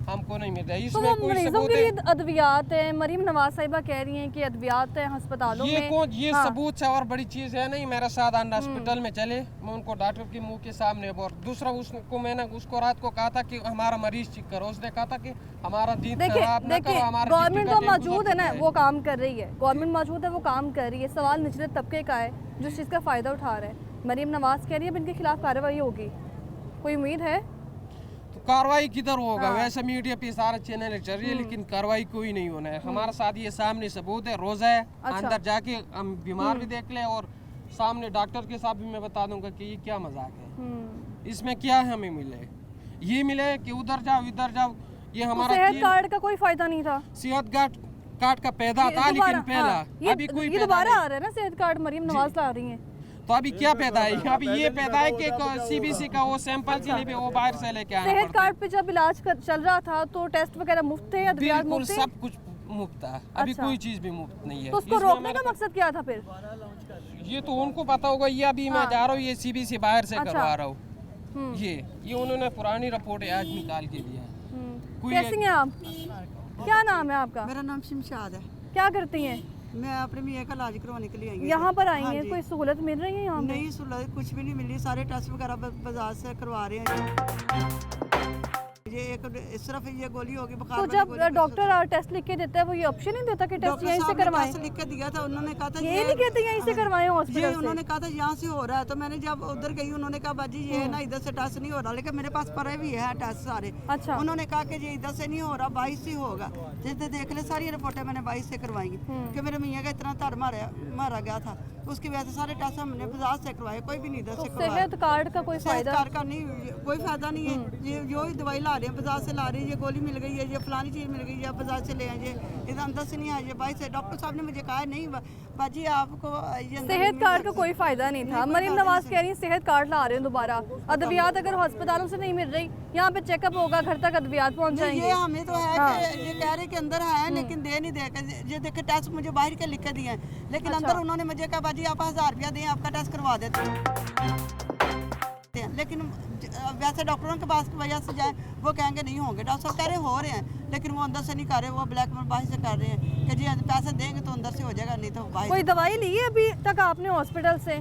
हमको नहीं मिलता। तो इसमें वो कोई मरीजों सबूत के है? लिए अद्वियात है, मरीम नवाज साहिबा कह रही हैं कि अद्वियात है अस्पतालों ये में। कौन ये हाँ। सबूत से और बड़ी चीज है नहीं। मेरे साथ अंडा हॉस्पिटल में चले, मैं उनको डॉक्टर के मुंह के सामने, और दूसरा उसको मैंने उसको रात को कहा था कि हमारा मरीज चेक करो, उसने कहा था कि हमारा दिन खराब ना करो, हमारा गवर्नमेंट तो मौजूद है ना, वो काम कर रही है, गवर्नमेंट मौजूद है, वो काम कर रही है। सवाल निचले तबके का है जो इस चीज़ का फ़ायदा उठा रहा है। मरीम नवाज कह रही है अब इनके खिलाफ कार्रवाई होगी, कोई उम्मीद है? तो कार्रवाई किधर होगा? वैसे मीडिया पे सारा चैनल चल रही है, लेकिन कार्रवाई कोई नहीं होना है। हमारे साथ ये सामने सबूत है, रोजा है, अंदर जाके हम बीमार भी देख ले, और सामने डॉक्टर के साथ भी मैं बता दूंगा कि ये क्या मजाक है। इसमें क्या हमें मिले? ये मिले कि उधर जाओ इधर जाओ। ये हमारा सेहत कार्ड का कोई फायदा नहीं था। सेहत कार्ड का पैदा था, लेकिन पहला अभी कोई ये दोबारा आ रहा है ना सेहत कार्ड, मरीम नवाज ला रही है। तो अभी क्या पैदा है? अभी ये पैदा है कि सीबीसी का वो सैंपल के लिए भी वो बाहर से लेके आना सेहत पड़ता है। कार्ड पे जब इलाज चल रहा था तो टेस्ट वगैरह मुफ्त थे, अद्वियात बिल्कुल मुफ्त थे? सब कुछ मुफ्त था, अभी अच्छा। कोई चीज भी मुफ्त नहीं है। तो उसको इसमें रोकने हमारे का मकसद क्या था फिर? ये तो उनको पता होगा। ये अभी मैं जा रहा हूँ, ये सीबीसी बाहर से अच्छा। करवा रहा हूँ। ये उन्होंने पुरानी रिपोर्ट आज निकाल के दिया है। कोई कैसी हैं आप? क्या नाम है आपका? मेरा नाम शमशाद है। क्या करती हैं? मैं अपने मियाँ का इलाज करवाने के लिए आई हूँ। यहाँ पर आई हाँ हैं, जी। कोई सहूलत मिल रही है यहाँ पे? नहीं सहूलत कुछ भी नहीं मिल रही, सारे टेस्ट वगैरह बाजार से करवा रहे हैं। ये एक सिर्फ ये गोली होगी बुखार तो वाली जब गोली, डॉक्टर टेस्ट लिख के देता है, वो ये ऑप्शन नहीं देता कि टेस्ट डॉक्टर यहीं से साहब ने करवाएं? टेस्ट लिख के दिया था, उन्होंने कहा था ये नहीं कहते यहीं से करवाएं ये हॉस्पिटल से? उन्होंने कहा था यहाँ से हो रहा है। तो मैंने जब उधर गई, उन्होंने कहा बाजी ये है ना, इधर से टेस्ट नहीं हो रहा, लेकिन मेरे पास पड़े भी है टेस्ट सारे। अच्छा। उन्होंने कहा कि ये इधर से नहीं हो रहा, 22 से होगा। जैसे देख ले सारी रिपोर्टें मैंने 22 से करवाई कि मेरे मियाँ का इतना धर मारा गया था, उसकी वजह से सारे टेस्ट हमने बाजार से करवाए, कोई भी नहीं इधर से करवाया। सेहत कार्ड का कोई सेहत फायदा? कार्ड का नहीं, कोई फायदा नहीं है। ये जो ही दवाई ला रहे हैं बाजार से ला रहे हैं, ये गोली मिल गई है, ये फलानी चीज़ मिल गई है, बाजार से ले आए, ये अंदर से नहीं आए, ये बाहर से। डॉक्टर साहब ने मुझे कहा नहीं बाजी आपको ये अंदर सेहत मिल कार्ड का जाएगा। कोई फायदा नहीं था। कोई मरीम फायदा नवाज नहीं कह रही है सेहत कार्ड ला रहे हैं दोबारा। अद्वियात अगर अस्पतालों से नहीं मिल रही, यहाँ पे चेकअप होगा, घर तक अद्वियात पहुँच नहीं, जाएंगे। ये हमें तो है कि ये कह रहे कि अंदर है, लेकिन दे नहीं दे। ये देखे टेस्ट मुझे बाहर के लिख के दिए हैं, लेकिन अंदर उन्होंने मुझे कहा बाजी आप 1000 रुपया दें, आपका टेस्ट करवा देते हैं। लेकिन वैसे डॉक्टरों के पास की वजह से जाए, वो कहेंगे नहीं होंगे। डॉक्टर साहब कह रहे हो रहे हैं, लेकिन वो अंदर से नहीं कर रहे, वो ब्लैक में बाहर से कर रहे हैं कि जी पैसे देंगे तो अंदर से हो जाएगा, नहीं तो बाहर। कोई दवाई ली है अभी तक आपने हॉस्पिटल से?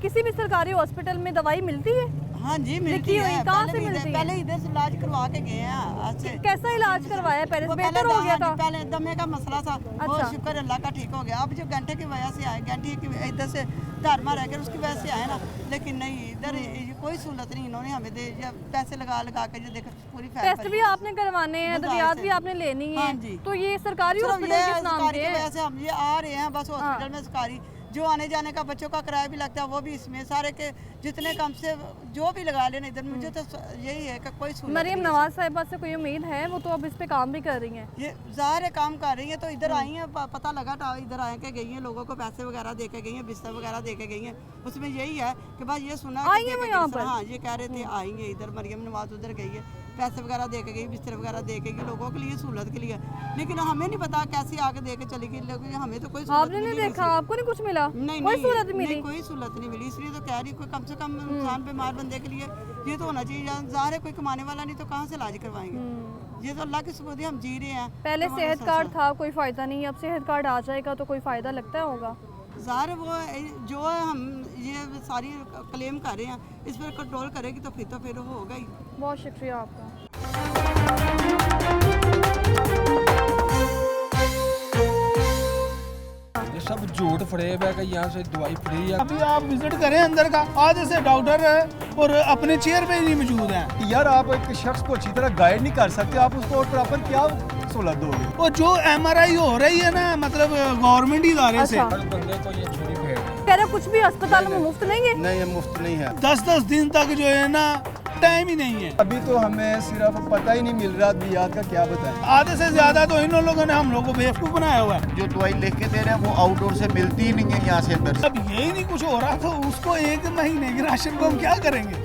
किसी भी सरकारी हॉस्पिटल में दवाई मिलती है? हाँ जी मिलती लिखी हुई है। कहाँ से पहले भी मिलती है? पहले इधर से इलाज करवा के गए हैं आज से। कैसा इलाज करवाया? पहले वो से बेहतर हो गया था? पहले दमे का मसला था, वो अच्छा। शुक्र अल्लाह का ठीक हो गया। अब जो घंटे की वजह से आए, घंटे की इधर से धर्मा रह कर उसकी वजह से आए ना, लेकिन नहीं इधर कोई सहूलत नहीं इन्होंने हमें दे। जब पैसे लगा के जो देखो पूरी टेस्ट भी आपने करवाने हैं, बाजार अद्वियात से। भी आपने लेनी है, हाँ जी। तो ये सरकारी सिर्फ हॉस्पिटल ये किस नाम सरकारी के की हैं? वजह से हम ये आ रहे हैं बस हॉस्पिटल में सरकारी। जो आने जाने का बच्चों का किराया भी लगता है, वो भी इसमें सारे के जितने कम से जो भी लगा लेना इधर। मुझे तो यही है कि कोई सहूलत मरीम नहीं है। नवाज साहिबा से कोई उम्मीद है? वो तो अब इस पे काम भी कर रही हैं। ये ज़ाहिर है काम कर रही है, तो इधर आई हैं, पता लगा था इधर आए के गई हैं, लोगों को पैसे वगैरह दे के गई हैं, बिस्तर वगैरह दे के गई हैं। उसमें यही है कि भाई ये सुना आई हैं वो यहाँ पर? हाँ ये कह रहे थे आएंगे इधर। मरियम नवाज उधर गई है, पैसे वगैरह दे के गई, बिस्तर वगैरह दे के गई लोगों के लिए, सहूलत के लिए। लेकिन हमें नहीं पता कैसे आके दे के चली गई, लेकिन हमें तो कोई सहूलत आपने नहीं देखा? आपको नहीं कुछ मिला? नहीं कोई नहीं, सहूलत मिली? नहीं कोई सहूलत नहीं मिली। इसलिए तो कह रही कोई कम से कम इंसान बीमार बंदे के लिए ये तो होना चाहिए। ज़ाहिर है कोई कमाने वाला नहीं तो कहाँ से इलाज करवाएंगे। ये तो अल्लाह की सुबुदी, हम जी रहे हैं। पहले हमारा सेहत संसार। कार्ड था, कोई फायदा नहीं। अब सेहत कार्ड आ जाएगा तो कोई फायदा लगता होगा? ज़ाहिर है वो जो है हम ये सारी क्लेम कर रहे हैं, इस पर कंट्रोल करेगी तो फिर होगा ही। बहुत शुक्रिया आपका। ये सब झूठ फरेब है कि यहाँ से दवाई फ्री है। अभी आप विजिट करें अंदर का, आज ऐसे डॉक्टर है और अपने चेयर पे ही मौजूद हैं। यार आप एक शख्स को अच्छी तरह गाइड नहीं कर सकते, आप उसको और प्रॉपर क्या सहूलत दोगे? और जो MRI हो रही है ना, मतलब गवर्नमेंट इदारे से, अच्छा। बंदे को ये छुरी फेंक कह रहे कुछ भी अस्पताल में मुफ्त नहीं है? नहीं ये मुफ्त नहीं है। 10-10 दिन तक जो है ना टाइम ही नहीं है। अभी तो हमें सिर्फ पता ही नहीं मिल रहा अद्वियात का क्या बताएं। आधे से ज्यादा तो इन लोगों ने हम लोगों को बेवकूफ बनाया हुआ है। जो दवाई लिख के दे रहे हैं वो आउटडोर से मिलती ही नहीं है यहाँ से अंदर से। अब यही नहीं कुछ हो रहा तो उसको 1 महीने की राशन को हम क्या करेंगे?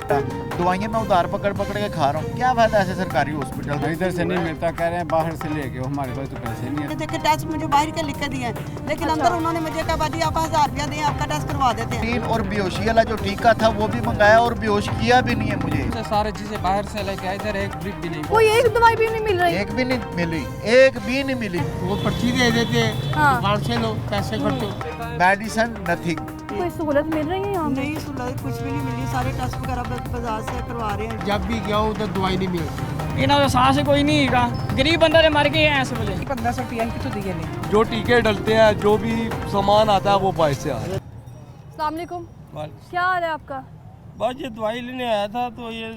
दवाइयाँ मैं उधार पकड़ पकड़ के खा रहा हूँ, क्या फायदा ऐसे सरकारी हॉस्पिटल में? इधर से नहीं मिलता, कह रहे हैं बाहर से लेके, हमारे पास तो पैसे नहीं है। देखिए टेस्ट मुझे बाहर के लिख के दिए हैं, लेकिन अंदर उन्होंने मुझे कहा बाजी आप 1000 रुपया दें, आपका टेस्ट करवा देते हैं। और बेहोशी वाला जो टीका था वो भी मंगाया और बेहोश किया भी नहीं है मुझे। सारे चीजें बाहर से लेके आए, इधर एक ड्रिप भी नहीं, कोई एक दवाई भी नहीं मिल रही। एक भी नहीं मिली, एक भी नहीं मिली। वो पर्ची दे देते हैं, हाँ। दुकान से लो पैसे खर्चो। Medicine nothing. कोई सहूलत मिल रही है यहाँ पे? नहीं सहूलत कुछ भी नहीं मिली, सारे टेस्ट वगैरह बाजार से करवा रहे हैं। जब भी गया उधर दवाई नहीं मिलती। इन्होंने सांस कोई नहीं का, गरीब बंदे मर गए हैं ऐसे बोले। 1500 रुपया की तो दिए नहीं। जो टीके डलते हैं, जो भी सामान आता है वो पैसे आ रहे हैं। अस्सलाम वालेकुम, क्या हाल है आपका? बस ये दवाई लेने आया था तो ये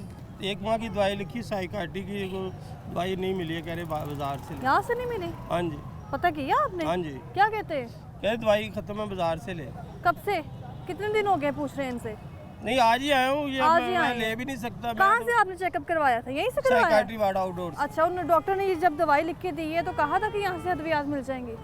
1 माह की दवाई लिखी, साइकाट्री की, दवाई नहीं मिली है, कह रहे बाजार से। यहाँ से नहीं मिली? हाँ जी। पता किया आपने? हाँ जी। क्या कहते हैं? कह रहे दवाई खत्म है, बाजार से ले। कब से? कितने दिन हो गए पूछ रहे हैं इनसे? नहीं, आज ही आया हूँ, ये आज ही मैं आए ले भी नहीं सकता। कहाँ से आपने चेकअप करवाया था? यहीं से करवाया? Psychiatry ward outdoor. अच्छा, उन डॉक्टर ने ये जब दवाई लिख के दी है तो कहा था कि यहाँ से अद्वियात मिल जाएंगी?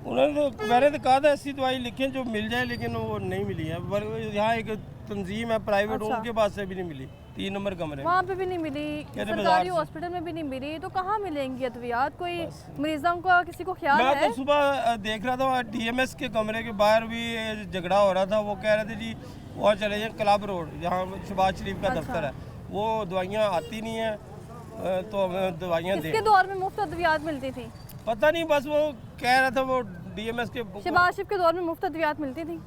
उन्होंने तो मैंने तो कहा था ऐसी दवाई लिखें जो मिल जाए, लेकिन वो नहीं मिली है। यहाँ एक तंजीम है प्राइवेट, अच्छा। उनके पास से भी नहीं मिली, 3 नंबर कमरे। वहाँ पे भी नहीं मिली, सरकारी हॉस्पिटल में भी नहीं मिली, तो कहाँ मिलेंगी अद्वियात? कोई मरीजों का किसी को ख्याल है? मैं तो सुबह देख रहा था DMS के कमरे के बाहर भी झगड़ा हो रहा था। वो कह रहे थे जी वहाँ चले जाए क्लब रोड, जहाँ शहबाज शरीफ का दफ्तर है, वो दवाइयाँ आती नहीं है तो हमें दवाइयाँ दें। किसके दौर में मुफ्त अद्वियात मिलती थी? पता नहीं, बस वो कह रहा था वो DMS के। शहबाज शरीफ के दौर में मुफ्त अद्वियात मिलती थी?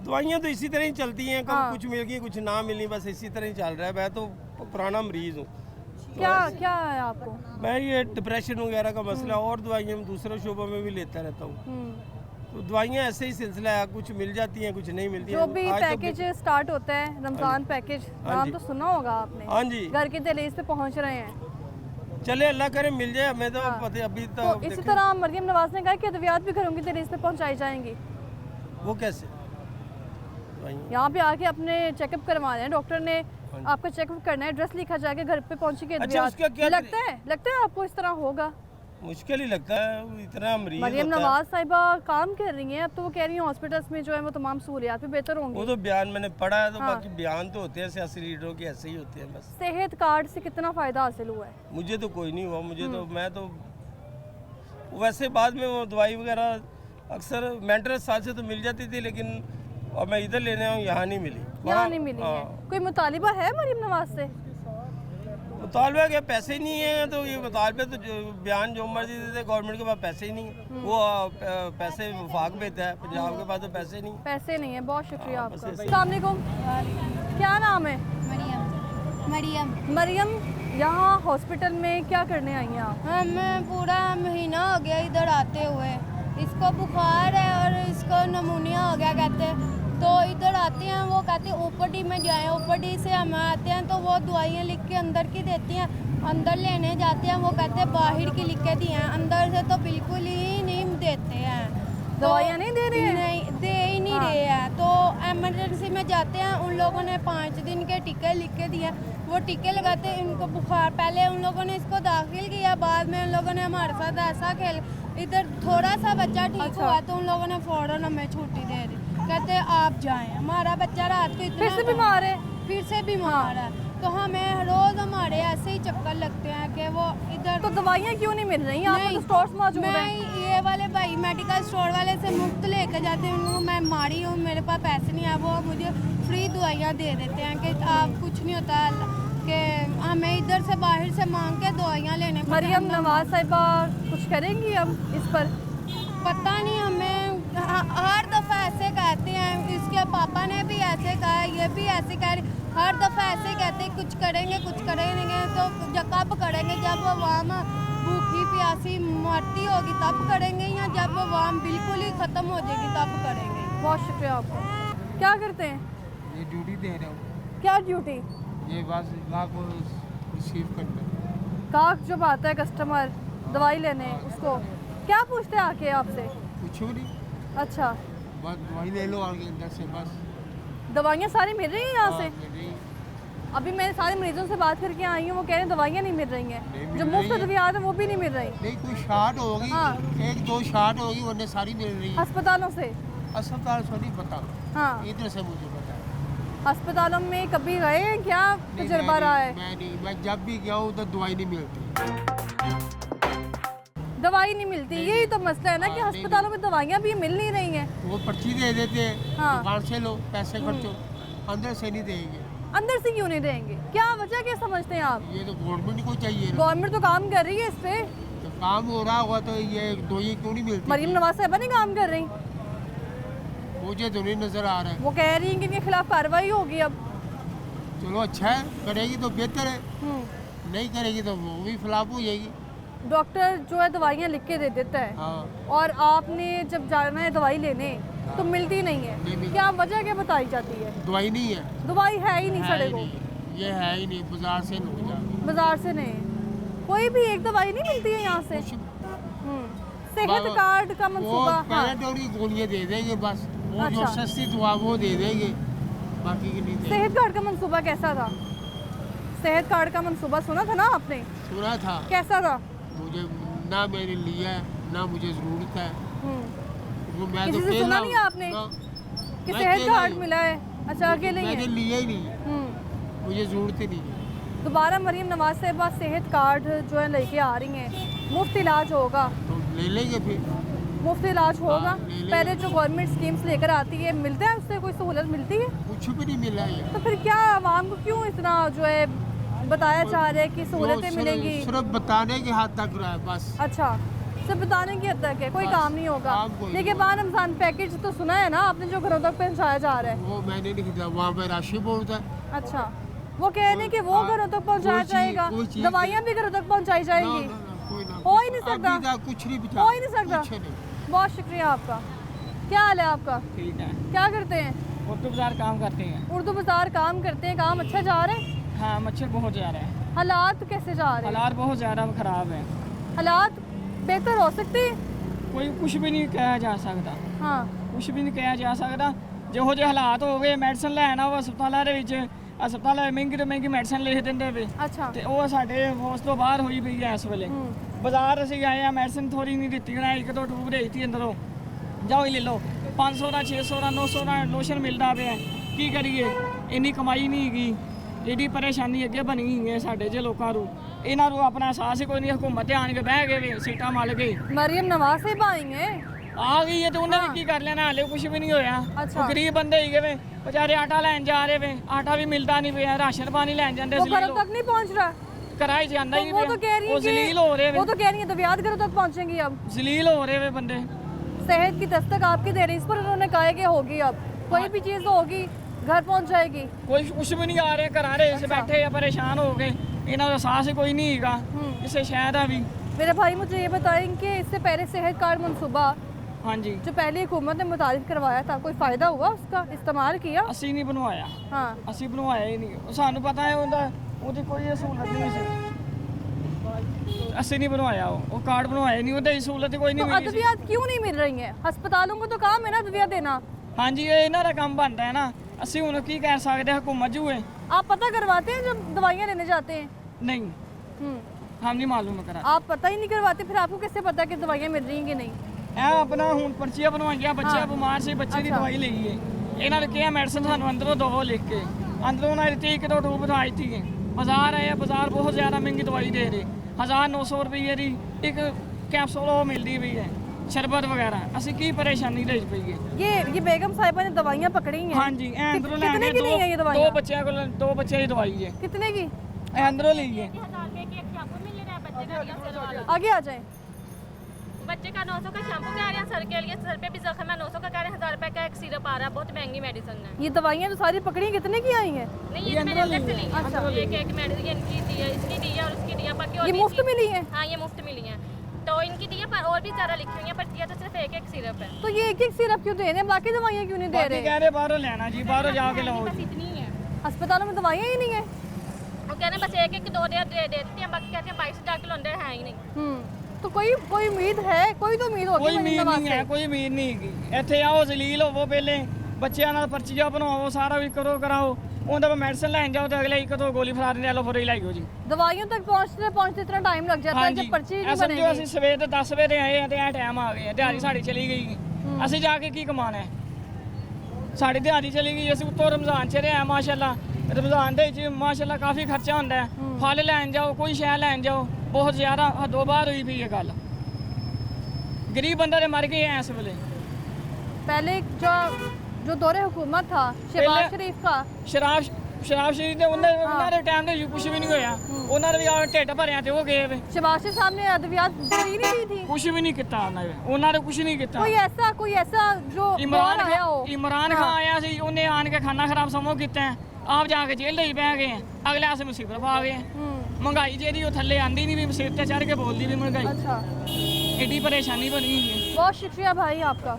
दवाइयाँ तो इसी तरह ही चलती हैं, कभी कुछ मिल गई कुछ ना मिली, बस इसी तरह ही चल रहा है। मैं तो पुराना मरीज हूँ। क्या क्या है आपको? मैं ये डिप्रेशन वगैरह का मसला, और दवाइयाँ दूसरे शोबों में भी लेता रहता हूँ। तो दवाइयाँ ऐसे ही सिलसिला है, कुछ मिल जाती हैं कुछ नहीं मिलती। जो भी पैकेज स्टार्ट होता है, रमजान पैकेज, नाम तो सुना होगा आपने? हाँ जी। घर के दहलीज पे पहुँच रहे हैं। चले अल्लाह करे मिल जाए, हमें तो पता अभी तो इसी तरह मरियम नवाज ने कहा कि अद्वियात भी घरों की दहलीज पे पहुँचाई जाएंगी। वो कैसे? यहाँ पे आके अपने चेकअप करवा रहे हैं, डॉक्टर ने आपका चेकअप करना है, एड्रेस लिखा जाके घर पे पहुँची के लगता है आपको इस तरह होगा? मुश्किल ही लगता है, इतना मरीज। मरियम नवाज साहिबा काम कर रही हैं, अब तो वो कह रही हैं हॉस्पिटल्स में जो है वो तमाम सहूलियात भी बेहतर होंगी। वो तो बयान मैंने पढ़ा है, तो बाकी बयान तो होते हैं सियासी लीडरों के, ऐसे ही होते हैं बस। सेहत कार्ड से कितना फ़ायदा हासिल हुआ है? मुझे तो कोई नहीं हुआ, मुझे तो मैं तो वैसे बाद में वो दवाई वगैरह अक्सर मेंटल साल से तो मिल जाती थी, लेकिन और मैं इधर लेने आऊँ यहाँ नहीं मिली। यहाँ नहीं मिली है। कोई मुतालिबा है मरियम नवाज से? मुतालबा क्या, पैसे ही नहीं है, तो ये मुतालबे तो बयान जो मर्जी देते, गवर्नमेंट के पास पैसे ही नहीं है। वो पैसे वफाक देता है, पंजाब के पास तो पैसे नहीं। पैसे नहीं है। बहुत शुक्रिया आपका। अस्सलाम वालेकुम, क्या नाम है? मरियम। मरियम, यहाँ हॉस्पिटल में क्या करने आई हैं आप? हमें पूरा महीना हो गया इधर आते हुए, इसको बुखार है और इसको नमूनिया हो गया कहते हैं, तो इधर आते हैं, वो कहते हैं OPD में जाएं, OPD से हम आते हैं तो वो दवाइयाँ लिख के अंदर की देती हैं, अंदर लेने जाते हैं वो कहते हैं बाहर की लिख के दी हैं, अंदर से तो बिल्कुल ही नहीं देते हैं, दवाइयाँ नहीं दे रहे हैं? नहीं दे ही नहीं रहे हैं। तो एमरजेंसी में जाते हैं, उन लोगों ने 5 दिन के टीके लिख के दिए, वो टीके लगाते हैं, इनको बुखार, पहले उन लोगों ने इसको दाखिल किया, बाद में उन लोगों ने हमारे साथ ऐसा खेल, इधर थोड़ा सा बच्चा ठीक हुआ तो उन लोगों ने फ़ौरन हमें छुट्टी दे दी, कहते आप जाएं, हमारा बच्चा रात को इतना फिर से बीमार है, फिर से बीमार है, तो हमें रोज़ हमारे ऐसे ही चक्कर लगते हैं कि वो इधर। तो दवाइयाँ क्यों नहीं मिल रही? यहाँ तो स्टोर्स मौजूद हैं। मैं ये वाले भाई मेडिकल स्टोर वाले से मुफ्त लेकर जाते हैं, उनको मैं मारी हूँ, मेरे पास पैसे नहीं है, वो मुझे फ्री दवाइयाँ दे देते हैं कि आप कुछ नहीं होता, कि हमें इधर से बाहर से मांग के दवाइयाँ लेने। मरियम नवाज साहिबा कुछ करेंगी हम इस पर? पता नहीं, हमें हर दफ़ा ऐसे कहते हैं, इसके पापा ने भी ऐसे कहा, ये भी ऐसे कह रहे, हर दफ़ा ऐसे कहते हैं कुछ करेंगे, तो कब करेंगे? जब अवाम भूखी प्यासी मरती होगी तब करेंगे, या जब अवाम बिल्कुल ही ख़त्म हो जाएगी तब करेंगे। बहुत शुक्रिया आपका। क्या करते हैं? ये ड्यूटी दे रहे हो। क्या ड्यूटी? ये बस को रिसीव करना। काक जब आता है कस्टमर दवाई लेने, उसको क्या पूछते हैं आके आपसे? कुछ नहीं। अच्छा, बस दवाई ले लो आगे अंदर से, बस। दवाइयाँ सारी मिल रही हैं यहाँ से? अभी मैं सारे मरीजों से बात करके आई हूँ, वो कह रहे हैं दवाइयाँ नहीं मिल रही हैं, जो मुफ्त अद्वियात है वो भी नहीं मिल रही। नहीं कोई शार्ट होगी, हाँ। 1-2 शार्ट होगी, वरना सारी मिल रही है अस्पतालों से। अस्पताल से नहीं पता, हाँ, इधर से मुझे पता है। अस्पतालों में कभी गए हैं क्या, तजुर्बा रहा है? मैं जब भी गया हूँ उधर दवाई नहीं मिलती। दवाई नहीं मिलती, यही तो मसला है ना कि अस्पतालों में दवाइयाँ भी मिल नहीं रही हैं। वो पर्ची दे देते हैं, हाँ। दुकान से लो, पैसे खर्चो, अंदर से नहीं देंगे। अंदर से क्यों नहीं देंगे, क्या वजह क्या समझते हैं आप? ये तो गवर्नमेंट को चाहिए ना। गवर्नमेंट तो काम कर रही है इस पे, तो काम हो रहा होगा तो ये दवाई क्यों नहीं मिलती? मरीम नवाज साहबा नहीं काम कर रही, मुझे तो नहीं नजर आ रहा है। वो कह रही हैं कि इनके खिलाफ कार्रवाई होगी अब। चलो अच्छा है, करेगी तो बेहतर है, नहीं करेगी तो वो भी खिलाफ हो जाएगी। डॉक्टर जो है दवाइयाँ लिख के दे देता है, हाँ। और आपने जब जाना है दवाई लेने तो मिलती नहीं है, क्या वजह क्या बताई जाती है? दवाई नहीं है, दवाई है ही नहीं सड़े को, ये है ही नहीं, बाजार से नहीं जाती। बाजार से नहीं, कोई भी एक दवाई नहीं मिलती है यहाँ से। सेहत कार्ड का मंसूबा, हाँ। पैराडोरी गोलियाँ दे देंगे बस, वो जो अच्छा। सस्ती दवा वो दे देंगे, बाकी की नहीं देंगे। सेहत कार्ड का मंसूबा कैसा था? सेहत कार्ड का मंसूबा सुना था ना आपने? सुना था। कैसा था? मुझे ना मैंने लिया है, ना मुझे जरूरत है। वो मैं किसी तो से सुना नहीं आपने कि सेहत कार्ड मिला है? अच्छा, अकेले ही मैंने है? लिया ही नहीं, मुझे जरूरत ही नहीं है। दोबारा मरीम नवाज साहिबा सेहत कार्ड जो है लेके आ रही हैं, मुफ्त इलाज होगा तो ले लेंगे फिर, मुफ्त इलाज होगा। ले लेंगे। पहले जो गवर्नमेंट स्कीम्स लेकर आती है, मिलता है उससे कोई सहूलत मिलती है? कुछ भी नहीं मिला है। तो फिर क्या आवाम को क्यों इतना जो है बताया जा रहा है कि सहूलतें मिलेंगी? सिर्फ बताने के हाथ तक रहा है बस। अच्छा, सिर्फ बताने की हद तक है, कोई काम नहीं होगा। लेकिन बाद रमजान पैकेज तो सुना है ना आपने, जो घरों तक पहुँचाया जा रहा है? वो मैंने नहीं खरीदा, वहाँ पे राशि बोर्ड था। अच्छा, वो कह रहे हैं कि वो घरों तक पहुँचाया जाएगा, दवाइयाँ भी घरों तक पहुँचाई जाएंगी। हो ही नहीं सकता, कुछ नहीं हो ही नहीं सकता। बहुत शुक्रिया आपका। क्या हाल है आपका? ठीक है। क्या करते हैं? उर्दू बाजार काम करते हैं। उर्दू बाजार काम करते हैं, काम अच्छा जा रहा है? हाँ, मच्छर बहुत जा रहे हैं। हालात कैसे जा रहे हैं? हालात बहुत ज़्यादा ख़राब हैं। हालात बेहतर हो सकते हैं? कोई कुछ भी नहीं कहा जा सकता। हाँ, कुछ भी नहीं कहा जा सकता। ਜਿਹੋ ਜਿਹੇ ਹਾਲਾਤ ਹੋ ਗਏ, ਮੈਡੀਸਨ ਲੈਣ ਆਓ ਹਸਪਤਾਲਾਂ ਦੇ ਵਿੱਚ, ਹਸਪਤਾਲ ਮਹਿੰਗੀ ਤੋਂ ਮਹਿੰਗੀ ਮੈਡੀਸਨ ਲਿਖ ਦਿੰਦੇ ਵੇ। ਅੱਛਾ। ਤੇ ਉਹ ਸਾਡੇ ਹੋਸ਼ ਤੋਂ ਬਾਹਰ ਹੋਈ ਪਈ ਹੈ ਇਸ ਵੇਲੇ। ਬਾਜ਼ਾਰ ਅਸੀਂ ਆਏ ਆ, ਮੈਡੀਸਨ ਥੋੜੀ ਨਹੀਂ ਦਿੱਤੀ ਨਾ, ਇੱਕ ਦੋ ਟੂਬ ਦੇਤੀ ਅੰਦਰੋਂ, ਜਾਓ ਹੀ ਲੈ ਲਓ। 500 ਦਾ 600 ਦਾ 900 ਦਾ ਲੋਸ਼ਨ ਮਿਲਦਾ ਪਿਆ, ਕੀ ਕਰੀਏ? ਇੰਨੀ ਕਮਾਈ ਨਹੀਂ ਹੈਗੀ, ਏਡੀ ਪਰੇਸ਼ਾਨੀ ਅੱਗੇ ਬਣੀ ਹੋਈ ਹੈ ਸਾਡੇ ਜੇ ਲੋਕਾਂ ਨੂੰ। ਇਹਨਾਂ ਨੂੰ ਆਪਣਾ ਅਹਿਸਾਸ ਹੀ ਕੋਈ ਨਹੀਂ, ਹਕੂਮਤ ਆਣ ਕੇ ਬਹਿ ਗਏ ਵੇ, ਸੀਟਾਂ ਮਲ ਗਏ। मरियम नवाज साहिबा आई हैं, ਆ ਗਈ ਹੈ ਤੇ ਉਹਨਾਂ ਨੇ ਕੀ ਕਰ ਲੈਣਾ, ਹਾਲੇ ਕੁਝ ਵੀ ਨਹੀਂ ਹੋਇਆ। ਉਹ ਗਰੀਬ ਬੰਦੇ ਹੀ ਗਏ ਵਿਚਾਰੇ, ਆਟਾ ਲੈਣ ਜਾ ਰਹੇ ਵੇ, ਆਟਾ ਵੀ ਮਿਲਦਾ ਨਹੀਂ ਪਿਆ, ਰਾਸ਼ਨ ਪਾਣੀ ਲੈਣ ਜਾਂਦੇ वो ਸੀ, घरों तक नहीं पहुँच रहा। ਕਿਰਾਏ ਜਾਂਦਾ ਹੀ वो तो कह रही ਉਹ है ਜ਼ਲੀਲ ਹੋ ਰਹੇ कि वो ਵੇ, तो कह रही है दवियात घरों तक पहुँचेंगी अब। ਜ਼ਲੀਲ ਹੋ ਰਹੇ ਵੇ ਬੰਦੇ। सेहत की दस्तक आपकी दे रही, इस पर उन्होंने कहा है कि होगी, अब कोई भी चीज़ होगी घर पहुँच जाएगी। ਕੋਈ ਕੁਝ ਵੀ ਨਹੀਂ ਆ ਰਿਹਾ, ਘਰਾਂ ਦੇ ਵਿੱਚ ਬੈਠੇ ਆ ਪਰੇਸ਼ਾਨ ਹੋ ਗਏ, ਇਹਨਾਂ ਦਾ ਅਹਿਸਾਸ ਹੀ ਕੋਈ ਨਹੀਂ ਹੈਗਾ ਕਿਸੇ ਸ਼ਹਿਰ ਦਾ ਵੀ। मेरे भाई मुझे ये बताएं कि इससे पहले सेहत कार्ड मनसूबा हाँ जी, जो पहले हुकूमत ने मुतारिफ करवाया था, कोई फ़ायदा हुआ उसका, इस्तेमाल किया? ਅਸੀਂ ਨਹੀਂ ਬਣਵਾਇਆ। हाँ, ਅਸੀਂ ਬਣਵਾਇਆ ਹੀ ਨਹੀਂ, ਸਾਨੂੰ ਪਤਾ ਹੈ ਉਹਦੀ ਕੋਈ ਸਹੂਲਤ ਨਹੀਂ ਸੀ, ਅਸੀਂ ਨਹੀਂ ਬਣਵਾਇਆ। ਉਹ ਕਾਰਡ ਬਣਵਾਇਆ ਨਹੀਂ, ਉਹਦੀ ਸਹੂਲਤ ਕੋਈ नहीं तो मिली। अद्वियात क्यों नहीं मिल रही हैं? अस्पतालों को तो काम है ना अद्वियात देना। हाँ जी, ਇਹ ਇਹਨਾਂ ਦਾ ਕੰਮ ਬਣਦਾ ਹੈ ਨਾ, ਅਸੀਂ ਹੁਣ ਕੀ ਕਹਿ ਸਕਦੇ, ਹਕੂਮਤ ਜੂ है। आप पता करवाते हैं जब दवाइयाँ लेने जाते हैं? नहीं, हम नहीं मालूम करा। आप पता ही नहीं करवाते, फिर आपको कैसे पता कि दवाइयाँ मिल रही हैं कि नहीं? ਇਹ ਆਪਣਾ ਹੁਣ ਪਰਚੀਆਂ ਬਣਵਾਈਆਂ, ਬੱਚਾ ਬਿਮਾਰ ਸੀ, ਬੱਚੇ ਦੀ ਦਵਾਈ ਲਈ ਹੈ, ਇਹਨਾਂ ਨੇ ਕਿਹਾ ਮੈਡੀਸਨ ਸਾਨੂੰ ਅੰਦਰੋਂ ਦੋ ਲਿਖ ਕੇ, ਅੰਦਰੋਂ ਨਾ ਦਿੱਤੀ, ਇੱਕ ਦੋ ਟੂਬ ਬਣਾ ਦਿੱਤੀ ਹੈ। ਬਾਜ਼ਾਰ ਆਇਆ, ਬਾਜ਼ਾਰ ਬਹੁਤ ਜ਼ਿਆਦਾ ਮਹਿੰਗੀ ਦਵਾਈ ਦੇ ਰਹੇ, 1900 ਰੁਪਏ ਦੀ ਇੱਕ ਕੈਪਸੂਲ ਉਹ ਮਿਲਦੀ ਪਈ ਹੈ, शरबत वगैरह। ਅਸੀਂ ਕੀ ਪਰੇਸ਼ਾਨੀ ਦੇ ਪਈ ਹੈ। ये बेगम साहिबा ने दवाइयाँ पकड़ी हैं। हाँ जी, ਇਹ ਅੰਦਰੋਂ ਲੈ कितने ਕੇ की ली है ये दो दवाइयाँ? ਬੱਚਿਆਂ ਕੋਲ, 2 ਬੱਚਿਆਂ ਦੀ ਦਵਾਈ ਹੈ। कितने की? ਇਹ ਅੰਦਰੋਂ ਲਈ ਹੈ। आगे आ जाए। बच्चे का 900 का शैम्पू कह रहे हैं, सर के लिए सर पे भी जख्म है, 900 का कह रहे हैं, 1000 रुपए का एक सिरप आ रहा है, बहुत महंगी मेडिसिन है। ये दवाइयाँ जो सारी पकड़ी हैं, कितने की आई हैं? नहीं, ये मैंने अलग से ली है। अच्छा, एक मेडिसिन की दी है, इसकी दी है और उसकी दी है, बाकी और ये भी मुफ्त मिली है? हाँ, ये मुफ्त मिली है। तो इनकी दी है, पर और भी ज़्यादा लिखी हुई है, पर दिया तो सिर्फ एक सिरप है। तो ये एक सिरप क्यों दे रहे हैं, बाकी दवाइयाँ क्यों नहीं दे बाकी रहे? कह रहे बाहरों लेना जी, बाहरों जाके लाओ जी। इतनी है, अस्पतालों में दवाइयाँ ही नहीं है। वो कह रहे हैं बस एक दो दे देती हैं, बाकी कहते हैं 22 डॉक्टर अंदर है ही नहीं। तो कोई उम्मीद है? कोई तो उम्मीद होगी। कोई उम्मीद नहीं है, कोई उम्मीद नहीं हैगी। ਇੱਥੇ ਆਓ, ਜ਼ਲੀਲ ਹੋਵੋ, ਪਹਿਲੇ ਬੱਚਿਆਂ ਨਾਲ ਪਰਚੀਆਂ ਬਣਵਾਓ, ਸਾਰਾ ਵੀ ਕਰੋ ਕਰਾਓ, ਉਹਦਾ ਮੈਡੀਸਨ ਲੈਣ ਜਾਓ तो अगले एक दो गोली फड़ा देंगे लो फिर इलाज हो जी। दवाइयों तक पहुंचते पहुंचते इतना टाइम लग जाता है जब पर्ची नहीं समझो बनेगी। ਅਸੀਂ ਸਵੇਰ ਦੇ 10 ਵਜੇ ਆਏ ਆ ਤੇ ਇਹ ਟਾਈਮ ਆ ਗਏ ਦਿਹਾੜੀ ਸਾਡੀ ਚਲੀ ਗਈ ਅਸੀਂ ਜਾ ਕੇ ਕੀ ਕਮਾਣਾ ਹੈ ਸਾਡੀ ਦਿਹਾੜੀ ਚਲੀ ਗਈ ਅਸੀਂ ਉੱਤੋਂ ਰਮਜ਼ਾਨ ਚ ਰਹੇ ਆ ਮਾਸ਼ਾਅੱਲਾ ਰਮਜ਼ਾਨ ਦੇ ਵਿੱਚ ਮਾਸ਼ਾਅੱਲਾ ਕਾਫੀ ਖਰਚਾ ਹੁੰਦਾ ਹੈ ਫਲ ਲੈਣ ਜਾਓ ਕੋਈ ਸ਼ੈ ਲੈਣ ਜਾਓ ਬਹੁਤ ਜ਼ਿਆਦਾ ਹੱਦੋਂ ਬਾਹਰ ਹੋਈ ਪਈ ਇਹ ਗੱਲ ਗਰੀਬ ਬੰਦਾ ਦੇ ਮਰ ਗਏ ਐ ਇਸ ਵੇਲੇ। पहले जो दौरे हुकूमत था शहबाज शरीफ का ਸ਼ਰਾਬ ਸ਼ਰੀਫ ਦੇ ਉਹਨਾਂ ਦੇ ਟਾਈਮ ਤੇ ਕੁਝ ਵੀ ਨਹੀਂ ਹੋਇਆ ਉਹਨਾਂ ਦੇ ਵੀ ਆ ਢਿੱਡ ਭਰਿਆ ਤੇ ਉਹ ਗਏ ਵੇ। शहबाज शरीफ साहब ने अद्वियात फ्री नहीं दी थी। ਕੁਝ ਵੀ ਨਹੀਂ ਕੀਤਾ ਉਹਨਾਂ ਨੇ ਕੁਝ ਨਹੀਂ ਕੀਤਾ। कोई ऐसा जो इमरान आया हो। इमरान खान आया ਸੀ ਉਹਨੇ ਆਣ ਕੇ ਖਾਣਾ ਖਰਾਬ ਸਮੋ ਕੀਤਾ ਆਪ ਜਾ ਕੇ ਜੇਲ੍ਹ ਲਈ ਪੈ ਗਏ ਅਗਲੇ ਆਸੇ ਮੁਸੀਬਤ ਪਾ ਗਏ महंगाई ਜਿਹੜੀ ਉਹ ਥੱਲੇ ਆਂਦੀ ਨਹੀਂ ਵੀ ਸਿਰ ਤੇ ਚੜ ਕੇ ਬੋਲਦੀ ਵੀ महंगाई। अच्छा एडी परेशानी बनी हुई है। बहुत शुक्रिया भाई आपका।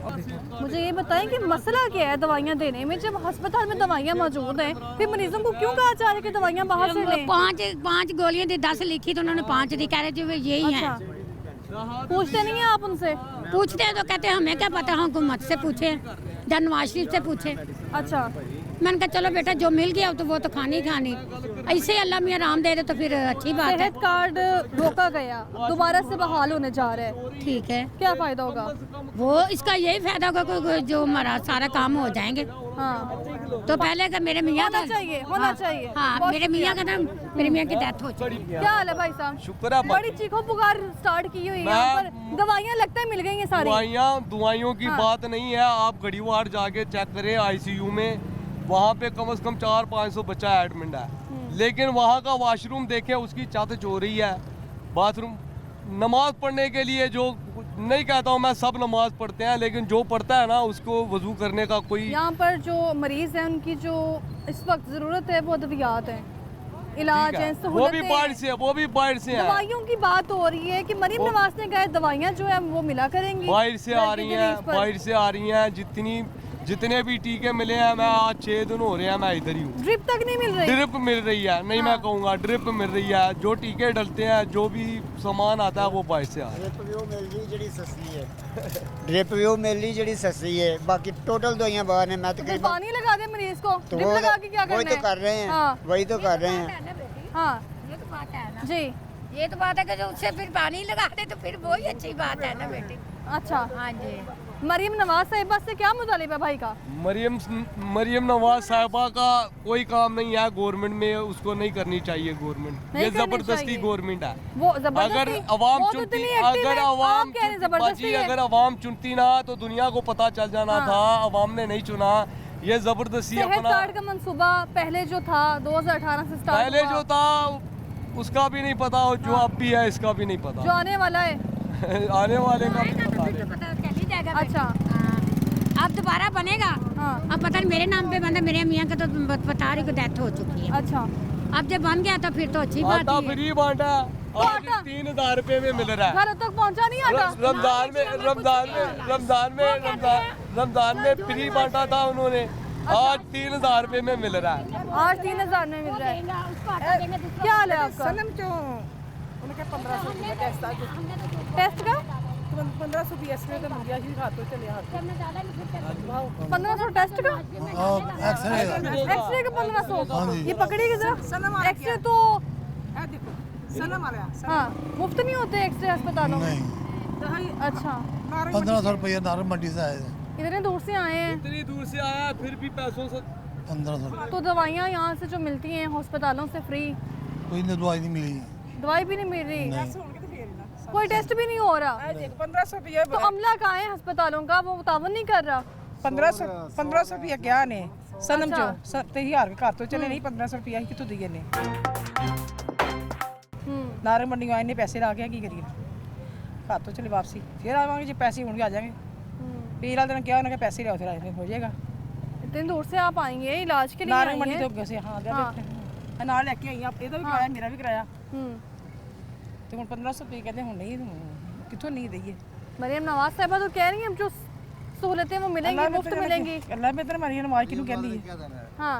मुझे ये बताएं कि मसला क्या है दवाइयाँ देने में जब अस्पताल में दवाइयाँ मौजूद हैं फिर मरीजों को क्यों कहा जा रहा है कि दवाइयाँ बाहर से लें? पाँच गोलियां दी 10 लिखी तो उन्होंने 5 दी कह रहे थे यही है। पूछते नहीं है आप उनसे? पूछते हैं तो कहते हैं हमें क्या पता हुकूमत से पूछे या नवाज शरीफ से पूछे। अच्छा मैंने कहा चलो बेटा जो मिल गया तो वो तो खानी खानी ऐसे अल्लाह मियाँ आराम दे दे तो फिर अच्छी बात है। सेहत कार्ड रोका गया दोबारा से बहाल होने जा रहा है ठीक है क्या फायदा होगा? वो इसका यही फायदा होगा कि जो हमारा सारा काम हो जाएंगे। हाँ तो पहले का मेरे मियाँ होना चाहिए हाँ मेरे मियाँ का ना मेरे मियाँ की डेथ हो चुकी है। क्या हाल है भाई साहब? शुक्र है बड़ी चीखों पुकार स्टार्ट की हुई है यहाँ पर दवाइयाँ लगता है मिल गई हैं सारी। दवाइयों की बात नहीं है आप घड़ीवार जाके चेक करें ICU में वहाँ पे कम से कम 400-500 बच्चा एडमिट है लेकिन वहाँ का वॉशरूम देखें उसकी छत हो रही है बाथरूम नमाज पढ़ने के लिए जो नहीं कहता हूँ मैं सब नमाज पढ़ते हैं लेकिन जो पढ़ता है ना उसको वजू करने का कोई यहाँ पर जो मरीज हैं उनकी जो इस वक्त ज़रूरत है वो अद्वियात है इलाज है वो भी बाहर से है। दवाइयों की बात हो रही है कि मरीम नवाज ने कहा दवाइयाँ जो है वो मिला करेंगी बाहर से आ रही हैं जितने भी टीके मिले हैं मैं आज 6 दिन हो रहे हैं मैं इधर ही हूँ। ड्रिप तक नहीं मिल रही? ड्रिप मिल रही है नहीं मैं कहूँगा ड्रिप मिल रही है जो टीके डलते हैं जो भी सामान आता है वो बाहर से आ रहा है। ड्रिप भी मिल रही जड़ी सस्ती है ड्रिप भी मिल रही जड़ी सस्ती है बाकी टोटल दवाइयाँ बाहर है। मैं तो पानी लगा दे मरीज को तो ड्रिप लगा के क्या करना है? वही तो कर रहे हैं वही तो कर रहे हैं। हाँ ये तो बात है ना जी ये तो बात है कि जो उससे फिर पानी लगा दे तो फिर वही अच्छी बात है ना बेटी। अच्छा हाँ जी मरीम नवाज साहिबा से क्या मुतालिब है भाई का? मरियम नवाज साहिबा का कोई काम नहीं है गवर्नमेंट में उसको नहीं करनी चाहिए गवर्नमेंट ये जबरदस्ती गवर्नमेंट है। वो अगर अवाम चुनती अगर अवाम चुनती ना तो दुनिया को पता चल जाना था अवाम ने नहीं चुना ये जबरदस्ती सेहत कार्ड का मंसूबा पहले जो था 2018 से स्टार्ट पहले जो था उसका भी नहीं पता जो अब भी है इसका भी नहीं पता जो आने वाला है आने वाले का भी पता नहीं। अच्छा अब दोबारा बनेगा अब पता नहीं मेरे नाम पे बंदा मेरे मियाँ का तो बता रही को डेथ हो चुकी है। अच्छा अब जब बन गया तो फिर तो अच्छी बात है। फ्री बांटा 3000 रुपए में मिल रहा है घर तक पहुँचा नहीं आता रमजान में फ्री बांटा था उन्होंने आज 3000 रुपए में मिल रहा है आज 3000 में मिल रहा है। क्या हाल है आपका? उनके 1500 रुपये टेस्ट का 1500 PSA तो मिल गया ही खाते चले 1500 टेस्ट का एक्सरे का 1500 ये पकड़िएगा जरा एक्सरे तो देखो सनम वाला हाँ मुफ्त नहीं होते एक्सरे अस्पतालों में? अच्छा 1500 रुपये नारंग मंडी से आए थे इतने दूर से आए हैं इतनी दूर से आया फिर भी पैसों से 1500 तो दवाइयाँ यहाँ से जो मिलती हैं अस्पतालों से फ्री कोई दवाई नहीं मिली दवाई भी नहीं मिल रही कोई टेस्ट भी नहीं हो रहा 1500 रुपये तो अमला कहाँ है अस्पतालों का वो तावन नहीं कर रहा 1500 रुपये क्या ने सनम जो 7000 के घर तो चले नहीं 1500 रुपया ही कितों दिए ने नारंग मंडी आए ने पैसे ला के की करिए घर तो चले वापसी फिर आवांगे जो पैसे होंगे आ जाएंगे फिर दिन क्या उन्होंने पैसे ले फिर हो जाएगा। इतनी दूर से आप आएंगे इलाज के लिए नारंग मंडी तो वैसे हाँ नाल लेके आई आप ਇਹਦਾ ਵੀ ਕਿਰਾਇਆ ਮੇਰਾ ਵੀ ਕਿਰਾਇਆ ਤੇ ਹੁਣ 1500 रुपये कहते ਹੁਣ नहीं कितों नहीं दइए। मरियम नवाज साहिबा तो कह रही हैं जो सहूलतें वो मिलेंगी मुफ्त मिलेंगी। अल्लाह में इतना मरियम नवाज किनु कहती है हाँ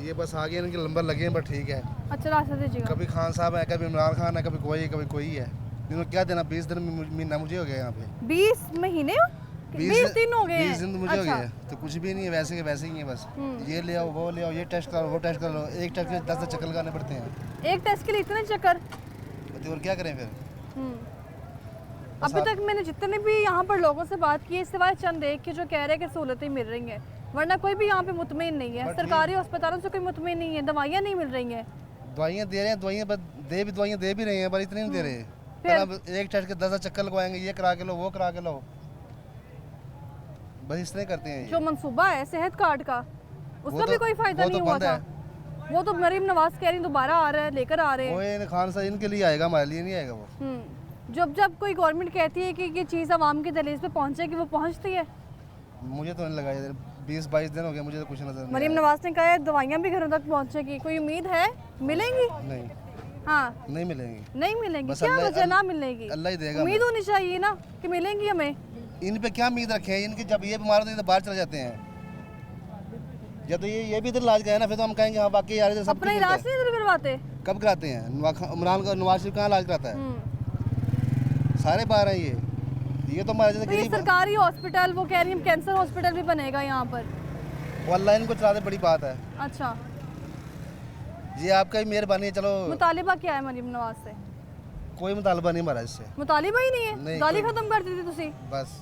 ये बस आगे इनके नंबर लगे हैं बट ठीक है। अच्छा रास्ता दीजिएगा। कभी खान साहब है कभी इमरान खान है कभी कोई है इन्होंने क्या देना 20 दिन महीना मुझे हो गया यहाँ पे 20 महीने 20 दिन हो गए हैं। 20 दिन मुझे हो अच्छा। गए, तो कुछ भी नहीं है, वैसे के वैसे ही है बस। ये ले आओ, वो ले आओ, ये टेस्ट करो, वो टेस्ट करो, एक टेस्ट के 10 चक्कर लगाने पड़ते हैं। एक टेस्ट के लिए इतने चक्कर? तो और क्या करें फिर? अभी तक मैंने जितने भी यहाँ पर लोगों से बात की है, सिवाय चंद एक की जो कह रहे हैं कि सहूलतें मिल रही हैं, वरना कोई भी यहाँ पे मुतमिन नहीं है। सरकारी अस्पतालों से कोई मुतमिन नहीं है, दवाइयाँ नहीं मिल रही हैं। दवाइयाँ दे रहे हैं, दवाइयाँ दे भी रहे हैं, पर इतनी नहीं दे रहे। फिर एक टेस्ट के 10 चक्कर लगवाएंगे, ये करा के लो, वो करा के लो, बस इस तरह करते हैं। जो मंसूबा है सेहत कार्ड का, उसका भी कोई फायदा नहीं हुआ था। वो तो मरीम नवाज कह रही दोबारा आ रहा है, लेकर आ रहे हैं। वो खान साहब इनके लिए आएगा, हमारे लिए नहीं आएगा वो। जब कोई गवर्नमेंट कहती है कि ये चीज़ आवाम की दहलीज पे पहुंचेगी, वो पहुंचती है? मुझे तो नहीं लगा, 20-22 दिन हो गए, मुझे तो कुछ नजर नहीं। मरीम नवाज ने कहा है दवाइयाँ भी घरों तक पहुंचेगी, कोई उम्मीद है मिलेंगी? नहीं, हाँ नहीं मिलेंगी। नहीं मिलेंगी, क्या वजह ना मिलेगी? अल्लाह ही देगा। उम्मीद होनी चाहिए ना कि मिलेंगी हमें। इन पे क्या उम्मीद रखे हैं? इनकी जब ये बीमार होते हैं तो बाहर चले जाते हैं। जब तो ये भी इधर इलाज कराए ना, फिर तो हम कहेंगे हाँ वाकई यार सब अपना इलाज नहीं इधर करवाते। कब कराते हैं? इमरान का नवाज शरीफ कहाँ इलाज कराता है? सारे बाहर हैं ये तो हमारे जैसे गरीब। सरकारी हॉस्पिटल, वो कह रही है कैंसर हॉस्पिटल भी बनेगा यहाँ पर। वो अल्लाह इनको चला दे, बड़ी बात है। अच्छा जी, आपका ही मेहरबानी है। चलो, मुतालिबा क्या है मरीम नवाज से? कोई मुतालबा नहीं हमारा इससे। मुतालिबा ही नहीं है, गाली खत्म कर दी थी तुसी। बस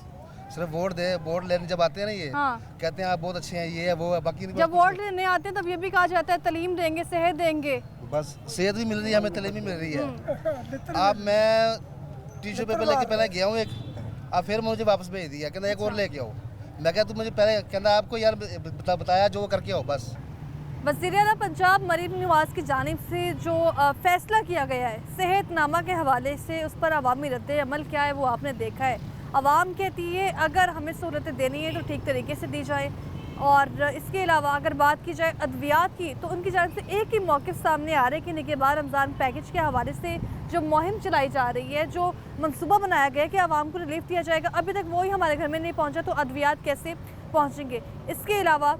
सिर्फ वोट लेने जब आते हैं ना ये, कहते हैं आप बहुत अच्छे हैं, ये है वो है, बाकी जब वोट लेने आते हैं तब ये भी कहा जाता है तालीम देंगे, सेहत देंगे। बस सेहत भी मिल रही है, हमें तालीम भी मिल रही है। अब मैं टिश्यू पेपर लेके पहले गया हूँ एक, अब फिर मुझे वापस भेज दिया, कहना एक और लेके आओ। मैं क्या, तुम मुझे पहले कहना आपको यार बताया जो करके आओ बस। वज़ीर-ए-आला पंजाब मरीम नवाज की जानिब से जो फैसला किया गया है सेहतनामा के हवाले से, उस पर अवामी रद्द अमल क्या है वो आपने देखा है। आवाम कहती है अगर हमें सहूलतें देनी है तो ठीक तरीके से दी जाए, और इसके अलावा अगर बात की जाए अद्वियात की, तो उनकी जानिब से एक ही मौक़िफ़ सामने आ रहा है कि निगहबान रमज़ान पैकेज के हवाले से जो मुहिम चलाई जा रही है, जो मंसूबा बनाया गया है कि आवाम को रिलीफ दिया जाएगा, अभी तक वही हमारे घर में नहीं पहुँचा, तो अद्वियात कैसे पहुँचेंगे? इसके अलावा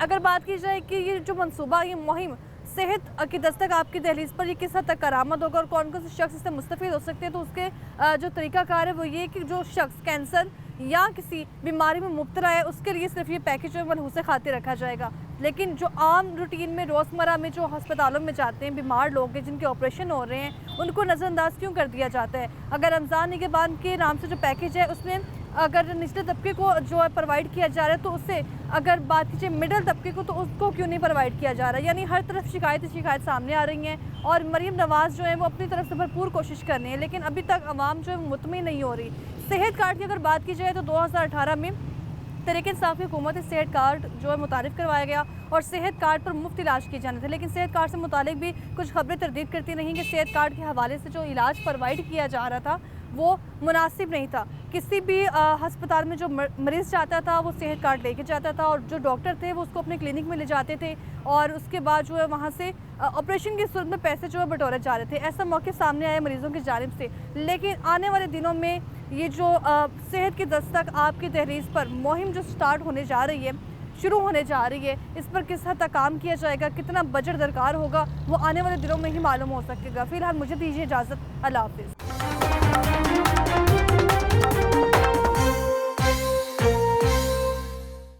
अगर बात की जाए कि ये जो मंसूबा, ये मुहिम सेहत की दस्तक आपकी दहलीज पर, ये किस हद तक करामद होगा और कौन कौन से शख्स इससे मुस्तफ़ीद हो सकते हैं, तो उसके जो तरीक़ाकार है वो ये कि जो शख्स कैंसर या किसी बीमारी में मुब्तला है उसके लिए सिर्फ ये पैकेज जो है मनहूस खातिर रखा जाएगा। लेकिन जो आम रूटीन में रोज़मर्रा में जो अस्पतालों में जाते हैं बीमार लोग हैं जिनके ऑपरेशन हो रहे हैं, उनको नज़रअंदाज क्यों कर दिया जाता है? अगर रमज़ान निगहबान के नाम से जो पैकेज है उसमें अगर निचले तबके को जो है प्रोवाइड किया जा रहा है, तो उससे अगर बात कीजिए मिडिल तबके को, तो उसको क्यों नहीं प्रोवाइड किया जा रहा है? यानी हर तरफ शिकायत सामने आ रही हैं और मरीम नवाज़ जो है वो अपनी तरफ से भरपूर कोशिश कर रही है, लेकिन अभी तक आवाम जो है मुतमिन नहीं हो रही। सेहत कार्ड की अगर बात की जाए तो 2018 में तहरीक-ए-इंसाफ की हुकूमत से सेहत कार्ड जो है मुतारिफ़ करवाया गया और सेहत कार्ड पर मुफ्त इलाज किए जाने थे, लेकिन सेहत कार्ड से मुतालिक भी कुछ खबरें तरदीद करती नहीं कि सेहत कार्ड के हवाले से जो इलाज प्रोवाइड किया जा रहा था वो मुनासिब नहीं था। किसी भी हस्पताल में जो मरीज़ जाता था वो सेहत कार्ड लेके जाता था और जो डॉक्टर थे वो उसको अपने क्लिनिक में ले जाते थे और उसके बाद जो है वहाँ से ऑपरेशन की सूरत में पैसे जो है बटोरे जा रहे थे। ऐसा मौके सामने आया मरीज़ों की जानिब से। लेकिन आने वाले दिनों में ये जो सेहत की दस्तक आपकी दहलीज पर मुहिम जो स्टार्ट होने जा रही है, शुरू होने जा रही है, इस पर किस हद तक काम किया जाएगा, कितना बजट दरकार होगा, वो आने वाले दिनों में ही मालूम हो सकेगा। फ़िलहाल मुझे दीजिए इजाज़त, अल्लाह हाफ़िज़।